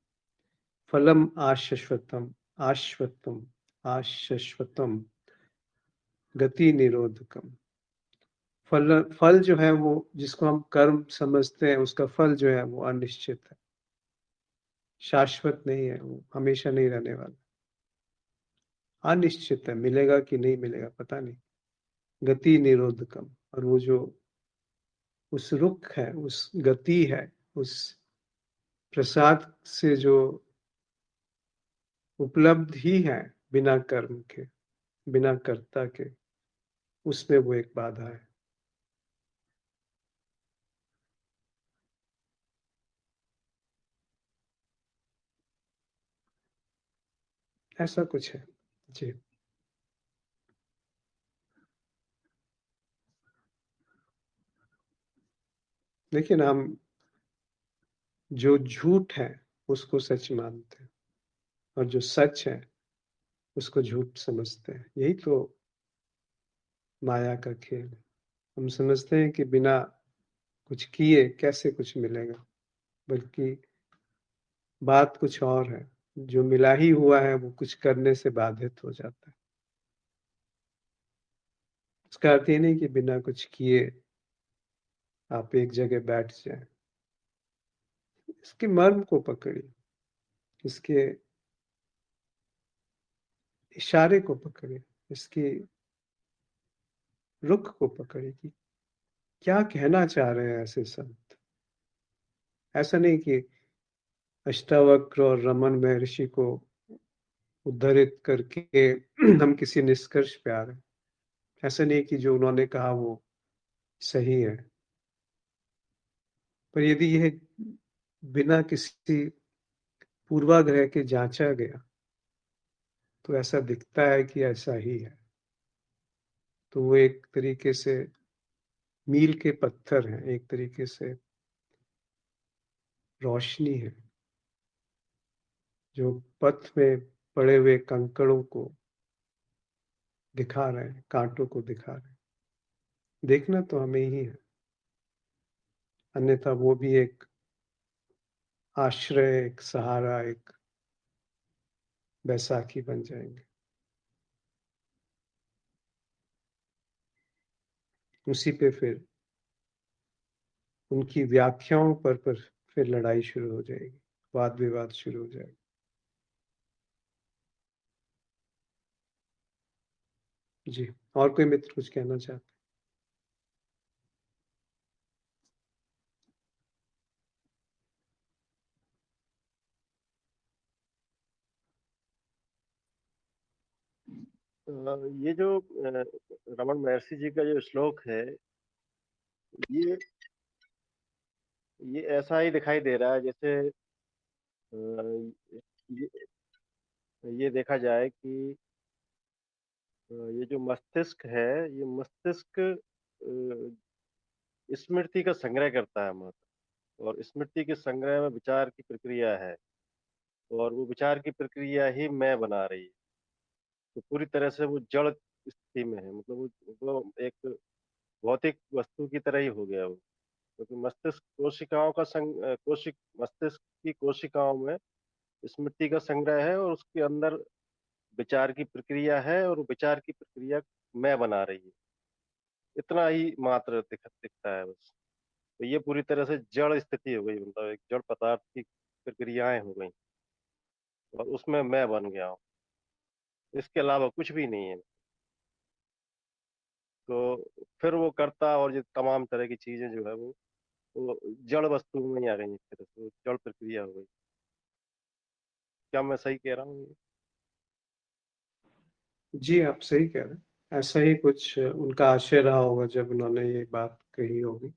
फलम आशश्वतम आश्वतम आशश्वतम गति निरोधकम। फल जो है वो जिसको हम कर्म समझते हैं, उसका फल जो है वो अनिश्चित है, शाश्वत नहीं है, वो हमेशा नहीं रहने वाला, अनिश्चित है, मिलेगा कि नहीं मिलेगा पता नहीं। गति निरोधकम, और वो जो उस रुख है, उस गति है, उस प्रसाद से जो उपलब्ध ही है बिना कर्म के, बिना कर्ता के, उसमें वो एक बाधा है। ऐसा कुछ है जी। लेकिन हम जो झूठ है उसको सच मानते हैं, और जो सच है उसको झूठ समझते हैं। यही तो माया का खेल है। हम समझते हैं कि बिना कुछ किए कैसे कुछ मिलेगा, बल्कि बात कुछ और है। जो मिला ही हुआ है वो कुछ करने से बाधित हो जाता है। उसका अर्थ ये नहीं कि बिना कुछ किए आप एक जगह बैठ जाएं। इसके मर्म को पकड़िए, इसके इशारे को पकड़िए, इसकी रुख को पकड़िए कि क्या कहना चाह रहे हैं ऐसे संत। ऐसा नहीं कि अष्टावक्र और रमन महर्षि को उद्धृत करके हम किसी निष्कर्ष पे आ रहे हैं। ऐसा नहीं कि जो उन्होंने कहा वो सही है, पर यदि यह बिना किसी पूर्वाग्रह के जांचा गया तो ऐसा दिखता है कि ऐसा ही है, तो वो एक तरीके से मील के पत्थर हैं, एक तरीके से रोशनी है जो पथ में पड़े हुए कंकड़ों को दिखा रहे हैं, कांटों को दिखा रहे हैं। देखना तो हमें ही है, अन्यथा वो भी एक आश्रय, एक सहारा, एक बैसाखी बन जाएंगे। उसी पे फिर उनकी व्याख्याओं पर फिर लड़ाई शुरू हो जाएगी, वाद विवाद शुरू हो जाएगा। जी, और कोई मित्र कुछ कहना चाहते? ये जो रमन महर्षि जी का जो श्लोक है, ये ऐसा ही दिखाई दे रहा है जैसे ये, ये देखा जाए कि ये जो मस्तिष्क है, ये मस्तिष्क स्मृति का संग्रह करता है मतलब, और स्मृति के संग्रह में विचार की प्रक्रिया है, और वो विचार की प्रक्रिया ही मैं बना रही है। तो पूरी तरह से वो जड़ स्थिति में है, मतलब वो एक भौतिक वस्तु की तरह ही हो गया वो, क्योंकि मस्तिष्क कोशिकाओं का मस्तिष्क की कोशिकाओं में स्मृति का संग्रह है, और उसके अंदर विचार की प्रक्रिया है, और विचार की प्रक्रिया मैं बना रही है। इतना ही मात्र दिखता है बस। तो ये पूरी तरह से जड़ स्थिति हो गई, मतलब एक जड़ पदार्थ की प्रक्रियाएं हो गई, और उसमें मैं बन गया हूँ। इसके अलावा कुछ भी नहीं है। तो फिर वो करता और ये तमाम तरह की चीजें जो है वो जड़ वस्तु में ही आ गई, एक तरह से वो जड़ प्रक्रिया हो गई। क्या मैं सही कह रहा हूँ? जी, आप सही कह रहे हैं। ऐसा ही कुछ उनका आशय रहा होगा जब उन्होंने ये बात कही होगी।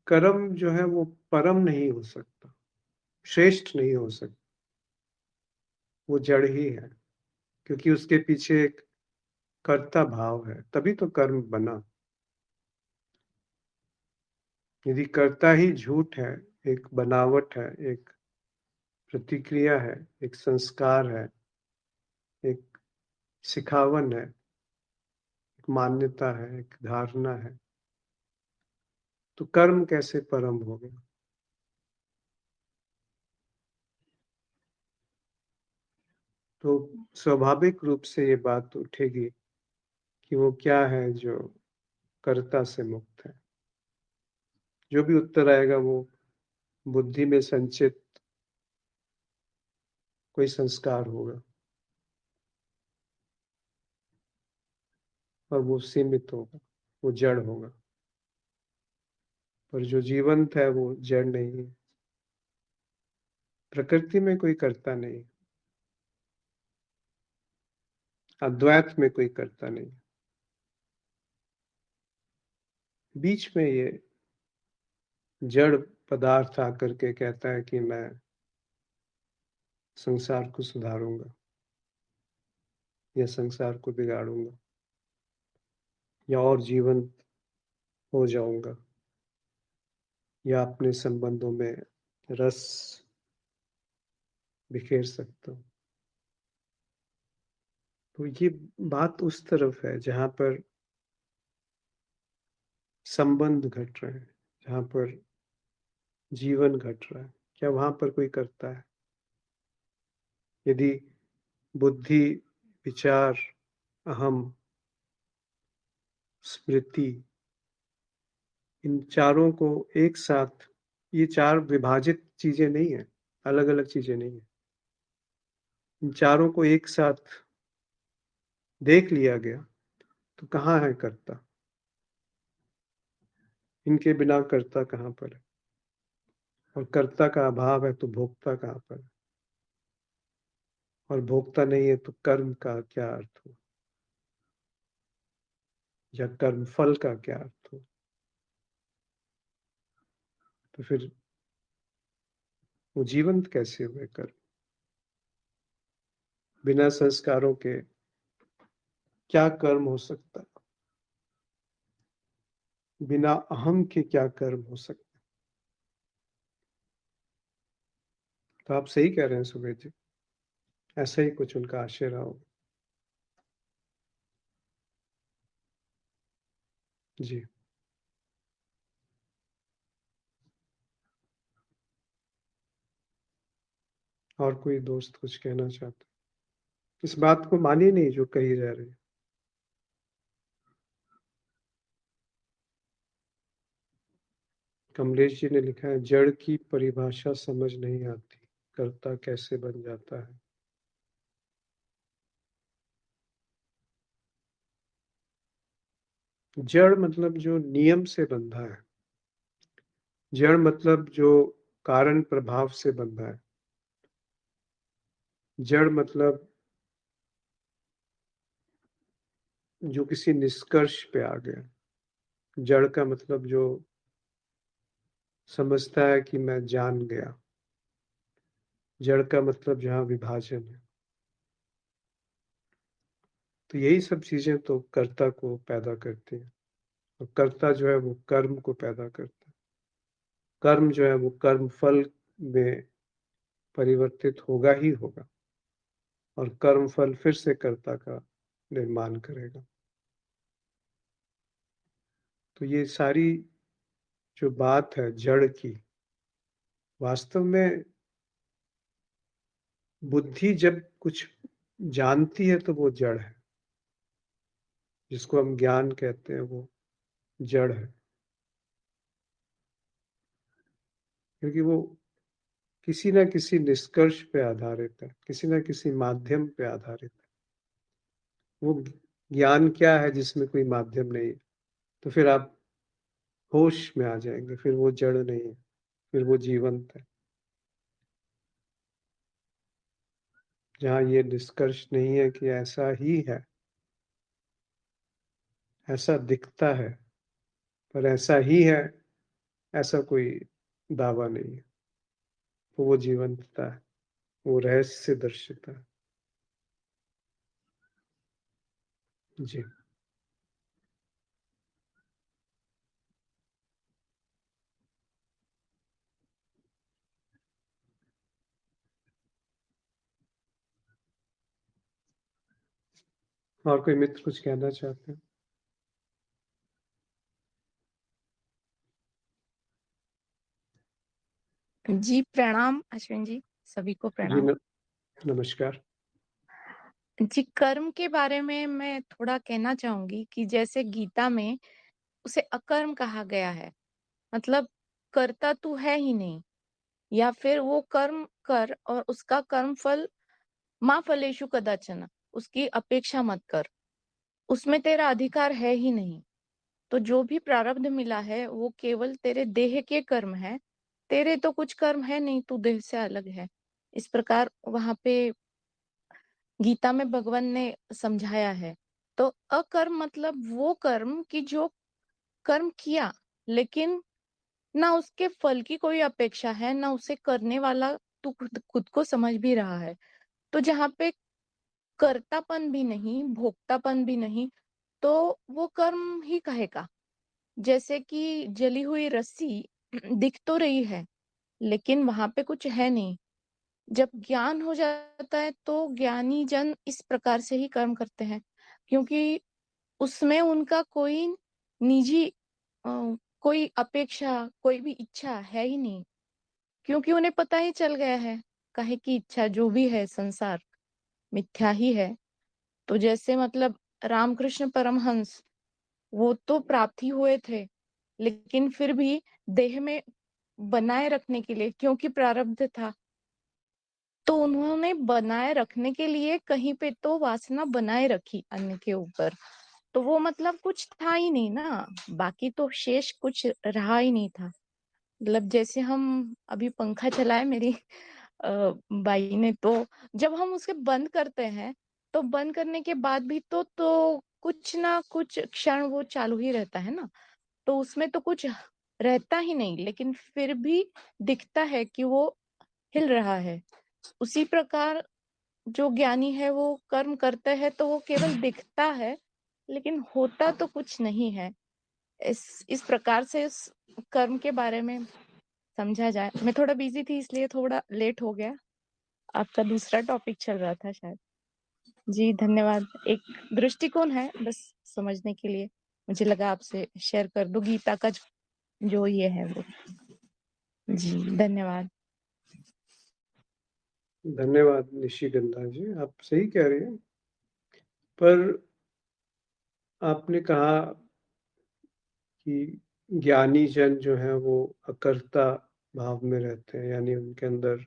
कर्म जो है वो परम नहीं हो सकता, श्रेष्ठ नहीं हो सकता, वो जड़ ही है, क्योंकि उसके पीछे एक कर्ता भाव है, तभी तो कर्म बना। यदि कर्ता ही झूठ है, एक बनावट है, एक प्रतिक्रिया है, एक संस्कार है, एक सिखावन है, एक मान्यता है, एक धारणा है, तो कर्म कैसे परम हो गया? तो स्वाभाविक रूप से ये बात उठेगी कि वो क्या है जो कर्ता से मुक्त है। जो भी उत्तर आएगा वो बुद्धि में संचित कोई संस्कार होगा और वो सीमित होगा, वो जड़ होगा। पर जो जीवंत है वो जड़ नहीं है। प्रकृति में कोई कर्ता नहीं, अद्वैत में कोई कर्ता नहीं, बीच में ये जड़ पदार्थ आकर के कहता है कि मैं संसार को सुधारूंगा या संसार को बिगाड़ूंगा या और जीवंत हो जाऊंगा या अपने संबंधों में रस बिखेर सकता हूँ। तो ये बात उस तरफ है जहां पर संबंध घट रहे हैं, जहां पर जीवन घट रहा है। क्या वहां पर कोई करता है? यदि बुद्धि, विचार, अहम, स्मृति, इन चारों को एक साथ, ये चार विभाजित चीजें नहीं है, अलग अलग चीजें नहीं है, इन चारों को एक साथ देख लिया गया तो कहाँ है कर्ता? इनके बिना कर्ता कहाँ पर है? और कर्ता का अभाव है तो भोक्ता कहाँ पर है? और भोक्ता नहीं है तो कर्म का क्या अर्थ हो, या कर्म फल का क्या अर्थ हो? तो फिर वो जीवंत कैसे हुए कर्म? बिना संस्कारों के क्या कर्म हो सकता है? बिना अहम के क्या कर्म हो सकता है? तो आप सही कह रहे हैं सुबेद जी, ऐसा ही कुछ उनका आशय रहा होगा। जी। और कोई दोस्त कुछ कहना चाहते? इस बात को मानिए नहीं जो कही जा रही है। कमलेश जी ने लिखा है, जड़ की परिभाषा समझ नहीं आती, कर्ता कैसे बन जाता है? जड़ मतलब जो नियम से बंधा है, जड़ मतलब जो कारण प्रभाव से बंधा है, जड़ मतलब जो किसी निष्कर्ष पे आ गया। जड़ का मतलब जो समझता है कि मैं जान गया। जड़ का मतलब जहाँ विभाजन है। तो यही सब चीजें तो कर्ता को पैदा करती हैं, और कर्ता जो है वो कर्म को पैदा करता है। कर्म जो है वो कर्म फल में परिवर्तित होगा ही होगा, और कर्म फल फिर से कर्ता का निर्माण करेगा। तो ये सारी जो बात है जड़ की, वास्तव में बुद्धि जब कुछ जानती है तो वो जड़ है। जिसको हम ज्ञान कहते हैं वो जड़ है, क्योंकि वो किसी ना किसी निष्कर्ष पे आधारित है, किसी ना किसी माध्यम पे आधारित है। वो ज्ञान क्या है जिसमें कोई माध्यम नहीं है? तो फिर आप होश में आ जाएंगे, फिर वो जड़ नहीं है, फिर वो जीवंत है। जहाँ ये निष्कर्ष नहीं है कि ऐसा ही है, ऐसा दिखता है, पर ऐसा ही है, ऐसा कोई दावा नहीं है, तो वो जीवंतता है, वो रहस्य दर्शिता है। जी। और कोई मित्र कुछ कहना चाहते हैं? जी प्रणाम अश्विन जी, सभी को जी प्रणाम। नमस्कार। जी कर्म के बारे में मैं थोड़ा कहना चाहूंगी कि जैसे गीता में उसे अकर्म कहा गया है, मतलब कर्ता तू है ही नहीं, या फिर वो कर्म कर और उसका कर्म फल माँ फलेषु कदाचन, उसकी अपेक्षा मत कर, उसमें तेरा अधिकार है ही नहीं। तो जो भी प्रारब्ध मिला है वो केवल तेरे देह के कर्म है, तेरे तो कुछ कर्म है नहीं, तू देह से अलग है। इस प्रकार वहां पे गीता में भगवान ने समझाया है। तो अकर्म मतलब वो कर्म कि जो कर्म किया लेकिन ना उसके फल की कोई अपेक्षा है, ना उसे करने वाला तू खुद को समझ भी रहा है। तो जहाँ पे कर्तापन भी नहीं, भोक्तापन भी नहीं, तो वो कर्म ही कहेगा। जैसे कि जली हुई रस्सी दिख तो रही है लेकिन वहां पे कुछ है नहीं। जब ज्ञान हो जाता है तो ज्ञानी जन इस प्रकार से ही कर्म करते हैं, क्योंकि उसमें उनका कोई निजी कोई अपेक्षा, कोई भी इच्छा है ही नहीं, क्योंकि उन्हें पता ही चल गया है काहे की इच्छा जो भी है संसार मिथ्या ही है। तो जैसे मतलब रामकृष्ण परमहंस, वो तो प्राप्ति हुए थे लेकिन फिर भी देह में बनाए रखने के लिए, क्योंकि प्रारब्ध था, तो उन्होंने बनाए रखने के लिए कहीं पे तो वासना बनाए रखी अन्य के ऊपर। तो वो मतलब कुछ था ही नहीं ना, बाकी तो शेष कुछ रहा ही नहीं था। मतलब जैसे हम अभी पंखा चलाए मेरी बाई ने, तो जब हम उसे बंद करते हैं तो बंद करने के बाद भी तो कुछ ना कुछ क्षण वो चालू ही रहता है ना, तो उसमें तो कुछ रहता ही नहीं, लेकिन फिर भी दिखता है कि वो हिल रहा है। उसी प्रकार जो ज्ञानी है वो कर्म करता है तो वो केवल दिखता है लेकिन होता तो कुछ नहीं है। इस प्रकार से इस कर्म के बारे में समझा जाए। मैं थोड़ा बिजी थी इसलिए थोड़ा लेट हो गया, आपका दूसरा टॉपिक चल रहा था शायद। जी धन्यवाद। एक दृष्टिकोण है बस समझने के लिए, मुझे लगा आपसे शेयर कर दूं गीता का जो ये है वो। जी धन्यवाद। धन्यवाद निशिगंधा जी, आप सही कह रहे हैं। पर आपने कहा कि ज्ञानी जन जो है वो अकर्ता भाव में रहते हैं, यानी उनके अंदर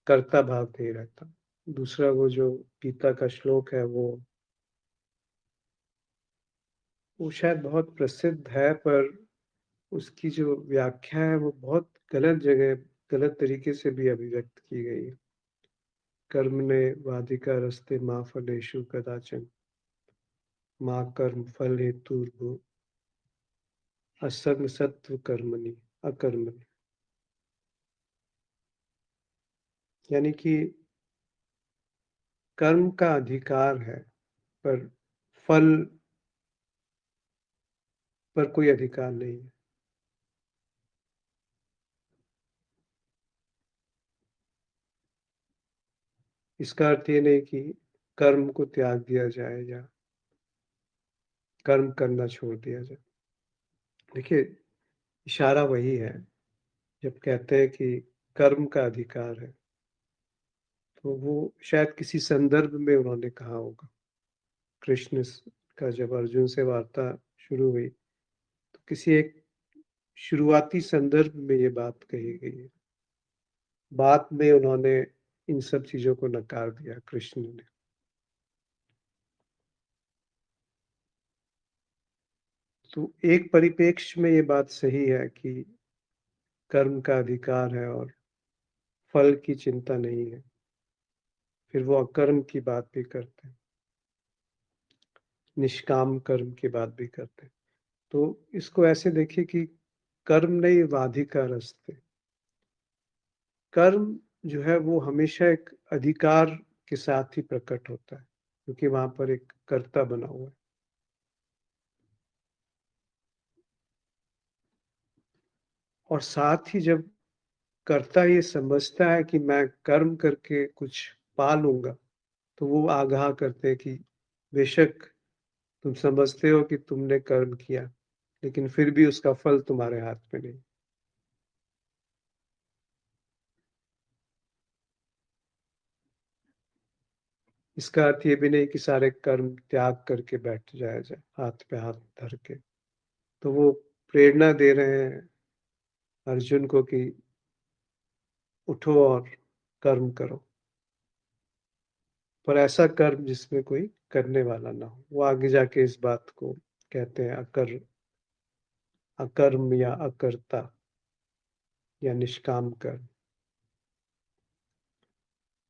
कर्ता भाव नहीं रहता। दूसरा वो जो गीता का श्लोक है वो शायद बहुत प्रसिद्ध है, पर उसकी जो व्याख्या है वो बहुत गलत जगह, गलत तरीके से भी अभिव्यक्त की गई है। कर्मणे वाधिकारस्ते मा फलेषु कदाचन मा कर्म फल हेतुर्भुः असंग सत्व कर्मणि अकर्मणि। यानी कि कर्म का अधिकार है पर फल पर कोई अधिकार नहीं है। इसका अर्थ ये नहीं कि कर्म को त्याग दिया जाए या कर्म करना छोड़ दिया जाए। देखिए, इशारा वही है। जब कहते हैं कि कर्म का अधिकार है, तो वो शायद किसी संदर्भ में उन्होंने कहा होगा। कृष्ण का जब अर्जुन से वार्ता शुरू हुई तो किसी एक शुरुआती संदर्भ में ये बात कही गई है। बाद में उन्होंने इन सब चीजों को नकार दिया कृष्ण ने। तो एक परिप्रेक्ष्य में ये बात सही है कि कर्म का अधिकार है और फल की चिंता नहीं है। फिर वो अकर्म की बात भी करते हैं, निष्काम कर्म की बात भी करते हैं। तो इसको ऐसे देखिए कि कर्म नहीं वाधिकारस्ते। कर्म जो है वो हमेशा एक अधिकार के साथ ही प्रकट होता है, क्योंकि वहां पर एक कर्ता बना हुआ है। और साथ ही जब कर्ता ये समझता है कि मैं कर्म करके कुछ पा लूंगा, तो वो आगाह करते हैं कि बेशक तुम समझते हो कि तुमने कर्म किया, लेकिन फिर भी उसका फल तुम्हारे हाथ में नहीं। इसका अर्थ ये भी नहीं कि सारे कर्म त्याग करके बैठ जाया जाए हाथ पे हाथ धर के। तो वो प्रेरणा दे रहे हैं अर्जुन को कि उठो और कर्म करो, पर ऐसा कर्म जिसमें कोई करने वाला ना हो। वो आगे जाके इस बात को कहते हैं अकर्म या अकर्ता या निष्काम कर्म।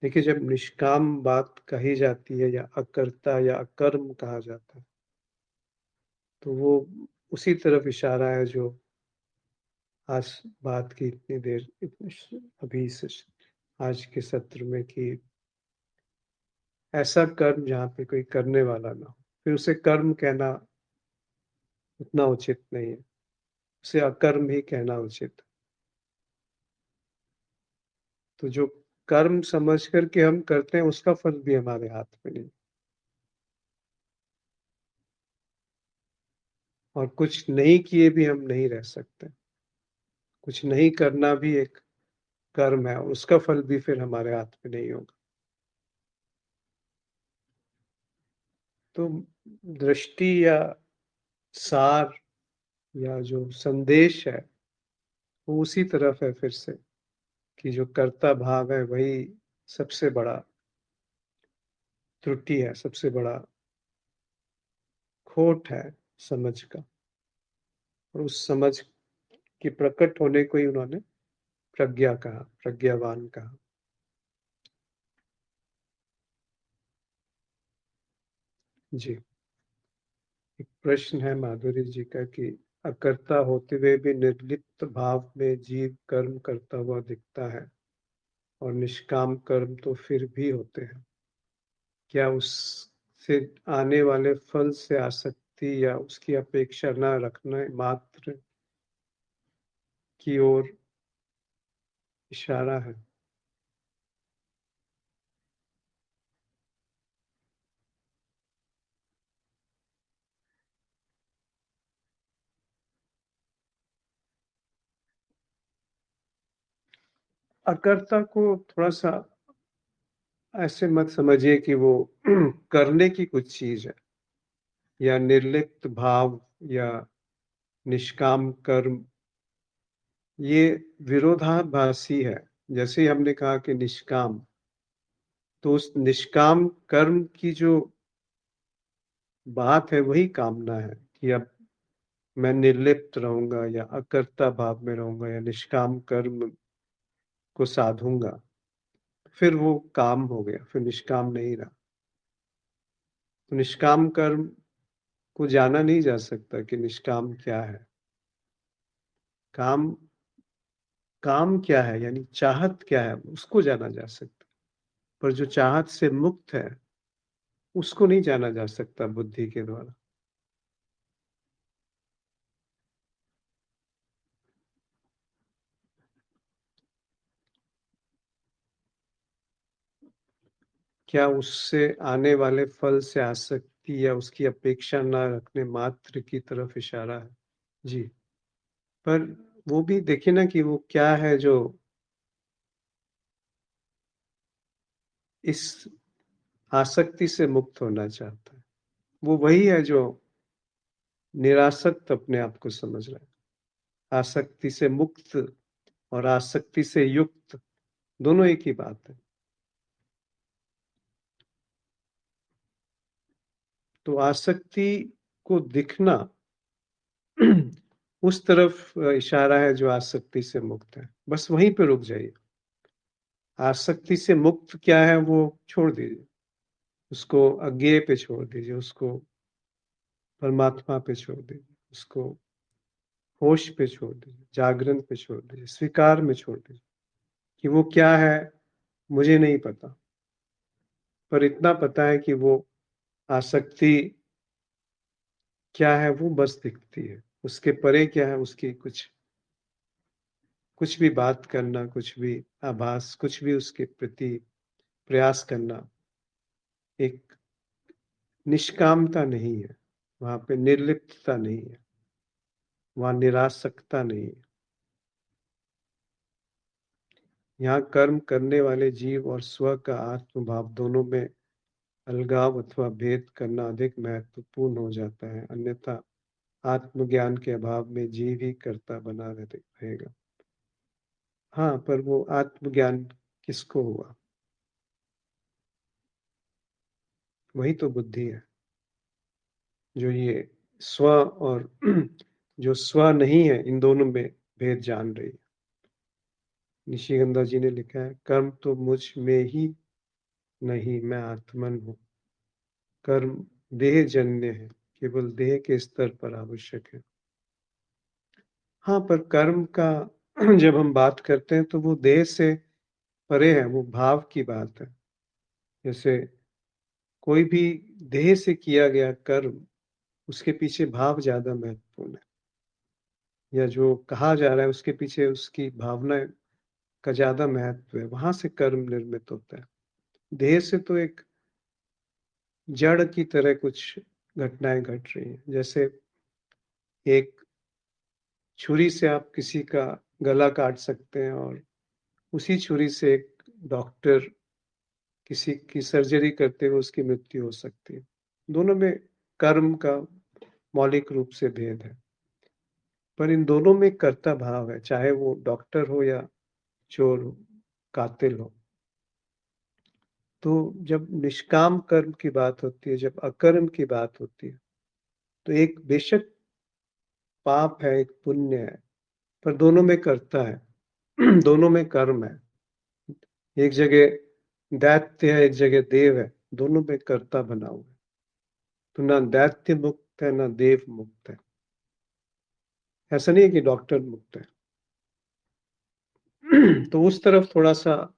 देखिए, जब निष्काम बात कही जाती है या अकर्ता या अकर्म कहा जाता है, तो वो उसी तरफ इशारा है जो आज बात की इतनी देर अभी से आज के सत्र में, कि ऐसा कर्म जहाँ पे कोई करने वाला ना हो, फिर उसे कर्म कहना उतना उचित नहीं है, उसे अकर्म ही कहना उचित है। तो जो कर्म समझ करके हम करते हैं उसका फल भी हमारे हाथ में नहीं, और कुछ नहीं किए भी हम नहीं रह सकते। कुछ नहीं करना भी एक कर्म है, उसका फल भी फिर हमारे हाथ में नहीं होगा। तो दृष्टि या सार या जो संदेश है वो उसी तरफ है फिर से, कि जो कर्ता भाव है वही सबसे बड़ा त्रुटि है, सबसे बड़ा खोट है समझ का। और उस समझ के प्रकट होने को ही उन्होंने प्रज्ञा कहा, प्रज्ञावान कहा। जी, एक प्रश्न है माधुरी जी का कि अकर्ता होते हुए भी निर्लिप्त भाव में जीव कर्म करता हुआ दिखता है, और निष्काम कर्म तो फिर भी होते हैं। क्या उससे आने वाले फल से आसक्ति या उसकी अपेक्षा न रखना मात्र की ओर इशारा है? अकर्ता को थोड़ा सा ऐसे मत समझिए कि वो करने की कुछ चीज है, या निर्लिप्त भाव या निष्काम कर्म, ये विरोधाभासी है। जैसे ही हमने कहा कि निष्काम, तो उस निष्काम कर्म की जो बात है वही कामना है, कि अब मैं निर्लिप्त रहूंगा या अकर्ता भाव में रहूंगा या निष्काम कर्म को साधूंगा। फिर वो काम हो गया, फिर निष्काम नहीं रहा। तो निष्काम कर्म को जाना नहीं जा सकता कि निष्काम क्या है। काम काम क्या है, यानी चाहत क्या है, उसको जाना जा सकता। पर जो चाहत से मुक्त है उसको नहीं जाना जा सकता बुद्धि के द्वारा। क्या उससे आने वाले फल से आसक्ति या उसकी अपेक्षा ना रखने मात्र की तरफ इशारा है? जी, पर वो भी देखिए ना कि वो क्या है जो इस आसक्ति से मुक्त होना चाहता है। वो वही है जो निरासक्त अपने आप को समझ रहा है। आसक्ति से मुक्त और आसक्ति से युक्त दोनों एक ही बात है। तो आसक्ति को दिखना उस तरफ इशारा है जो आसक्ति से मुक्त है। बस वहीं पे रुक जाइए। आसक्ति से मुक्त क्या है वो छोड़ दीजिए, उसको अज्ञेय पे छोड़ दीजिए, उसको परमात्मा पे छोड़ दीजिए, उसको होश पे छोड़ दीजिए, जागरण पे छोड़ दीजिए, स्वीकार में छोड़ दीजिए कि वो क्या है मुझे नहीं पता, पर इतना पता है कि वो आसक्ति क्या है वो बस दिखती है। उसके परे क्या है, उसकी कुछ भी बात करना, कुछ भी आभास, कुछ भी उसके प्रति प्रयास करना एक निष्कामता नहीं है, वहां पे निर्लिप्तता नहीं है, वहां निरासक्ता नहीं है। यहाँ कर्म करने वाले जीव और स्व का आत्मभाव दोनों में अलगाव अथवा भेद करना अधिक महत्वपूर्ण हो जाता है, अन्यथा आत्मज्ञान के अभाव में जीव ही कर्ता बना रहेगा। हाँ, पर वो आत्मज्ञान किसको हुआ? वही तो बुद्धि है जो ये स्व और जो स्व नहीं है, इन दोनों में भेद जान रही है। निशिगंधा जी ने लिखा है, कर्म तो मुझ में ही नहीं, मैं आत्मन हूँ। कर्म देह जन्य है, केवल देह के स्तर पर आवश्यक है। हाँ, पर कर्म का जब हम बात करते हैं तो वो देह से परे है, वो भाव की बात है। जैसे कोई भी देह से किया गया कर्म, उसके पीछे भाव ज्यादा महत्वपूर्ण है, या जो कहा जा रहा है उसके पीछे उसकी भावना का ज्यादा महत्व है, वहां से कर्म निर्मित होता है। देह से तो एक जड़ की तरह कुछ घटनाएं घट रही हैं। जैसे एक छुरी से आप किसी का गला काट सकते हैं, और उसी छुरी से एक डॉक्टर किसी की सर्जरी करते हुए उसकी मृत्यु हो सकती है। दोनों में कर्म का मौलिक रूप से भेद है, पर इन दोनों में कर्ता भाव है, चाहे वो डॉक्टर हो या चोर हो, कातिल हो। तो जब निष्काम कर्म की बात होती है, जब अकर्म की बात होती है, तो एक बेशक पाप है, एक पुण्य है, पर दोनों में कर्ता है दोनों में कर्म है। एक जगह दैत्य है, एक जगह देव है, दोनों में कर्ता बना हुआ है। तो ना दैत्य मुक्त है, ना देव मुक्त है। ऐसा नहीं है कि डॉक्टर मुक्त है तो उस तरफ थोड़ा सा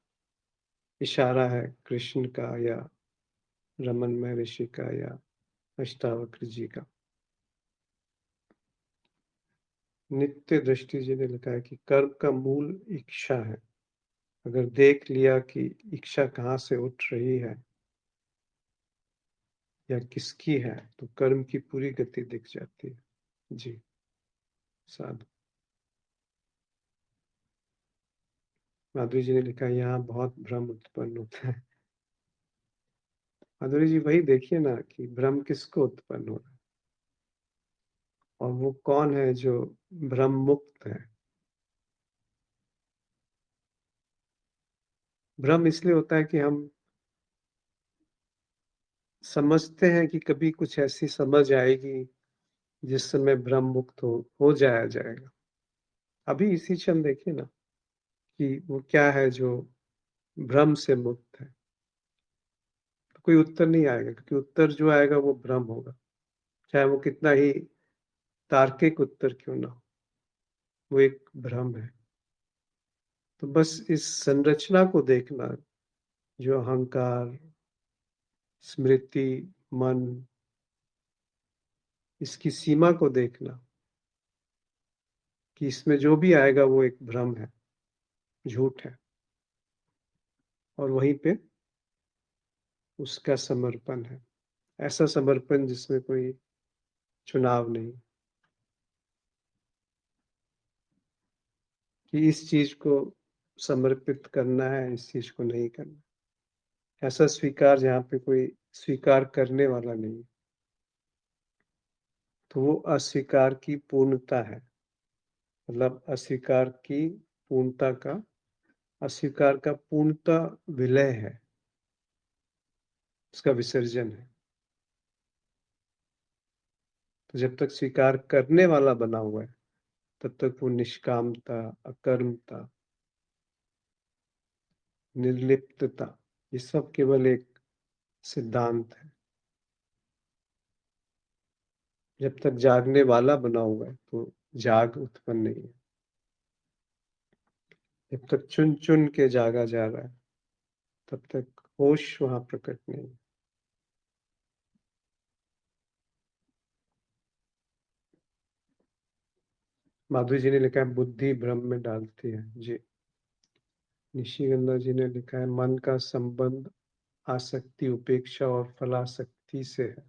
इशारा है कृष्ण का, या रमन महर्षि का, या अष्टावक्र जी का। नित्य दृष्टि जी ने लिखा है कि कर्म का मूल इच्छा है। अगर देख लिया कि इच्छा कहाँ से उठ रही है या किसकी है, तो कर्म की पूरी गति दिख जाती है। जी, साधु। माधुरी जी ने लिखा है, यहाँ बहुत भ्रम उत्पन्न होता है। माधुरी जी, वही देखिए ना कि भ्रम किसको उत्पन्न हो रहा है, और वो कौन है जो भ्रम मुक्त है। भ्रम इसलिए होता है कि हम समझते हैं कि कभी कुछ ऐसी समझ आएगी जिस समय भ्रम मुक्त हो जाया जाएगा। अभी इसी क्षण देखिए ना कि वो क्या है जो भ्रम से मुक्त है। तो कोई उत्तर नहीं आएगा, क्योंकि उत्तर जो आएगा वो भ्रम होगा, चाहे वो कितना ही तार्किक उत्तर क्यों ना हो, वो एक भ्रम है। तो बस इस संरचना को देखना, जो अहंकार, स्मृति, मन, इसकी सीमा को देखना कि इसमें जो भी आएगा वो एक भ्रम है, झूठ है, और वहीं पे उसका समर्पण है। ऐसा समर्पण जिसमें कोई चुनाव नहीं, कि इस चीज को समर्पित करना है, इस चीज को नहीं करना। ऐसा स्वीकार जहाँ पे कोई स्वीकार करने वाला नहीं, तो वो अस्वीकार की पूर्णता है। मतलब अस्वीकार की पूर्णता का, अस्वीकार का पूर्णता विलय है, उसका विसर्जन है। तो जब तक स्वीकार करने वाला बना हुआ है, तब तक वो निष्कामता, अकर्मता, निर्लिप्तता, ये सब केवल एक सिद्धांत है। जब तक जागने वाला बना हुआ है तो जाग उत्पन्न नहीं है। जब तक चुन चुन के जागा जा रहा है, तब तक होश वहां प्रकट नहीं है। माधुरी जी ने लिखा है, बुद्धि भ्रम में डालती है। जी। निशिगंधा जी ने लिखा है, मन का संबंध आसक्ति, उपेक्षा और फलासक्ति से है।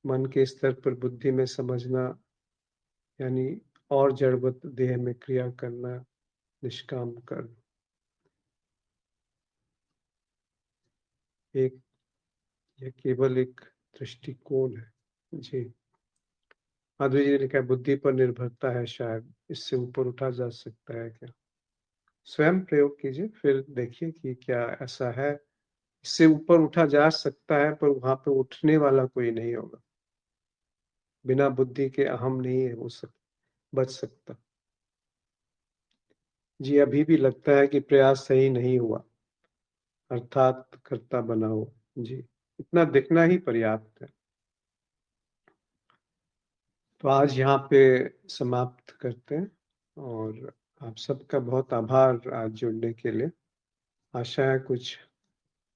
मन के स्तर पर बुद्धि में समझना, यानी और जड़वत देह में क्रिया करना, निष्काम कर्म। यह केवल एक दृष्टिकोण है। जी, माधुरी जी ने लिखा है, बुद्धि पर निर्भरता है शायद, इससे ऊपर उठा जा सकता है क्या? स्वयं प्रयोग कीजिए, फिर देखिए कि क्या ऐसा है। इससे ऊपर उठा जा सकता है, पर वहां पे उठने वाला कोई नहीं होगा। बिना बुद्धि के अहम नहीं हो बच सकता। जी, अभी भी लगता है कि प्रयास सही नहीं हुआ, अर्थात कर्ता बना हो। जी, इतना दिखना ही पर्याप्त है। तो आज यहाँ पे समाप्त करते हैं, और आप सबका बहुत आभार आज जुड़ने के लिए। आशा है कुछ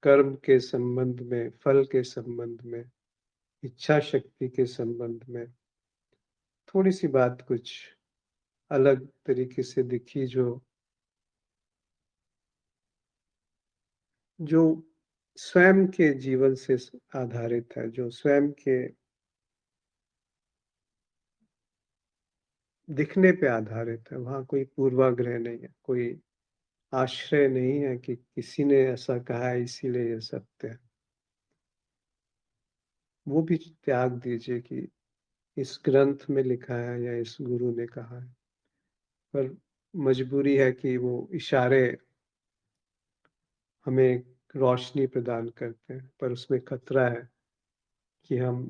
कर्म के संबंध में, फल के संबंध में, इच्छा शक्ति के संबंध में थोड़ी सी बात कुछ अलग तरीके से दिखी, जो स्वयं के जीवन से आधारित है, जो स्वयं के दिखने पे आधारित है। वहाँ कोई पूर्वाग्रह नहीं है, कोई आश्रय नहीं है कि किसी ने ऐसा कहा है इसीलिए ये सत्य है। वो भी त्याग दीजिए कि इस ग्रंथ में लिखा है या इस गुरु ने कहा है, पर मजबूरी है कि वो इशारे हमें रोशनी प्रदान करते हैं, पर उसमें खतरा है कि हम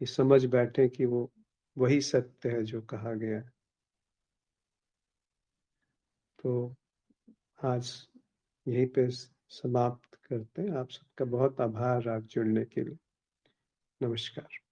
ये समझ बैठे कि वो वही सत्य है जो कहा गया है। तो आज यहीं पे समाप्त करते हैं। आप सबका बहुत आभार आज जुड़ने के लिए। नमस्कार।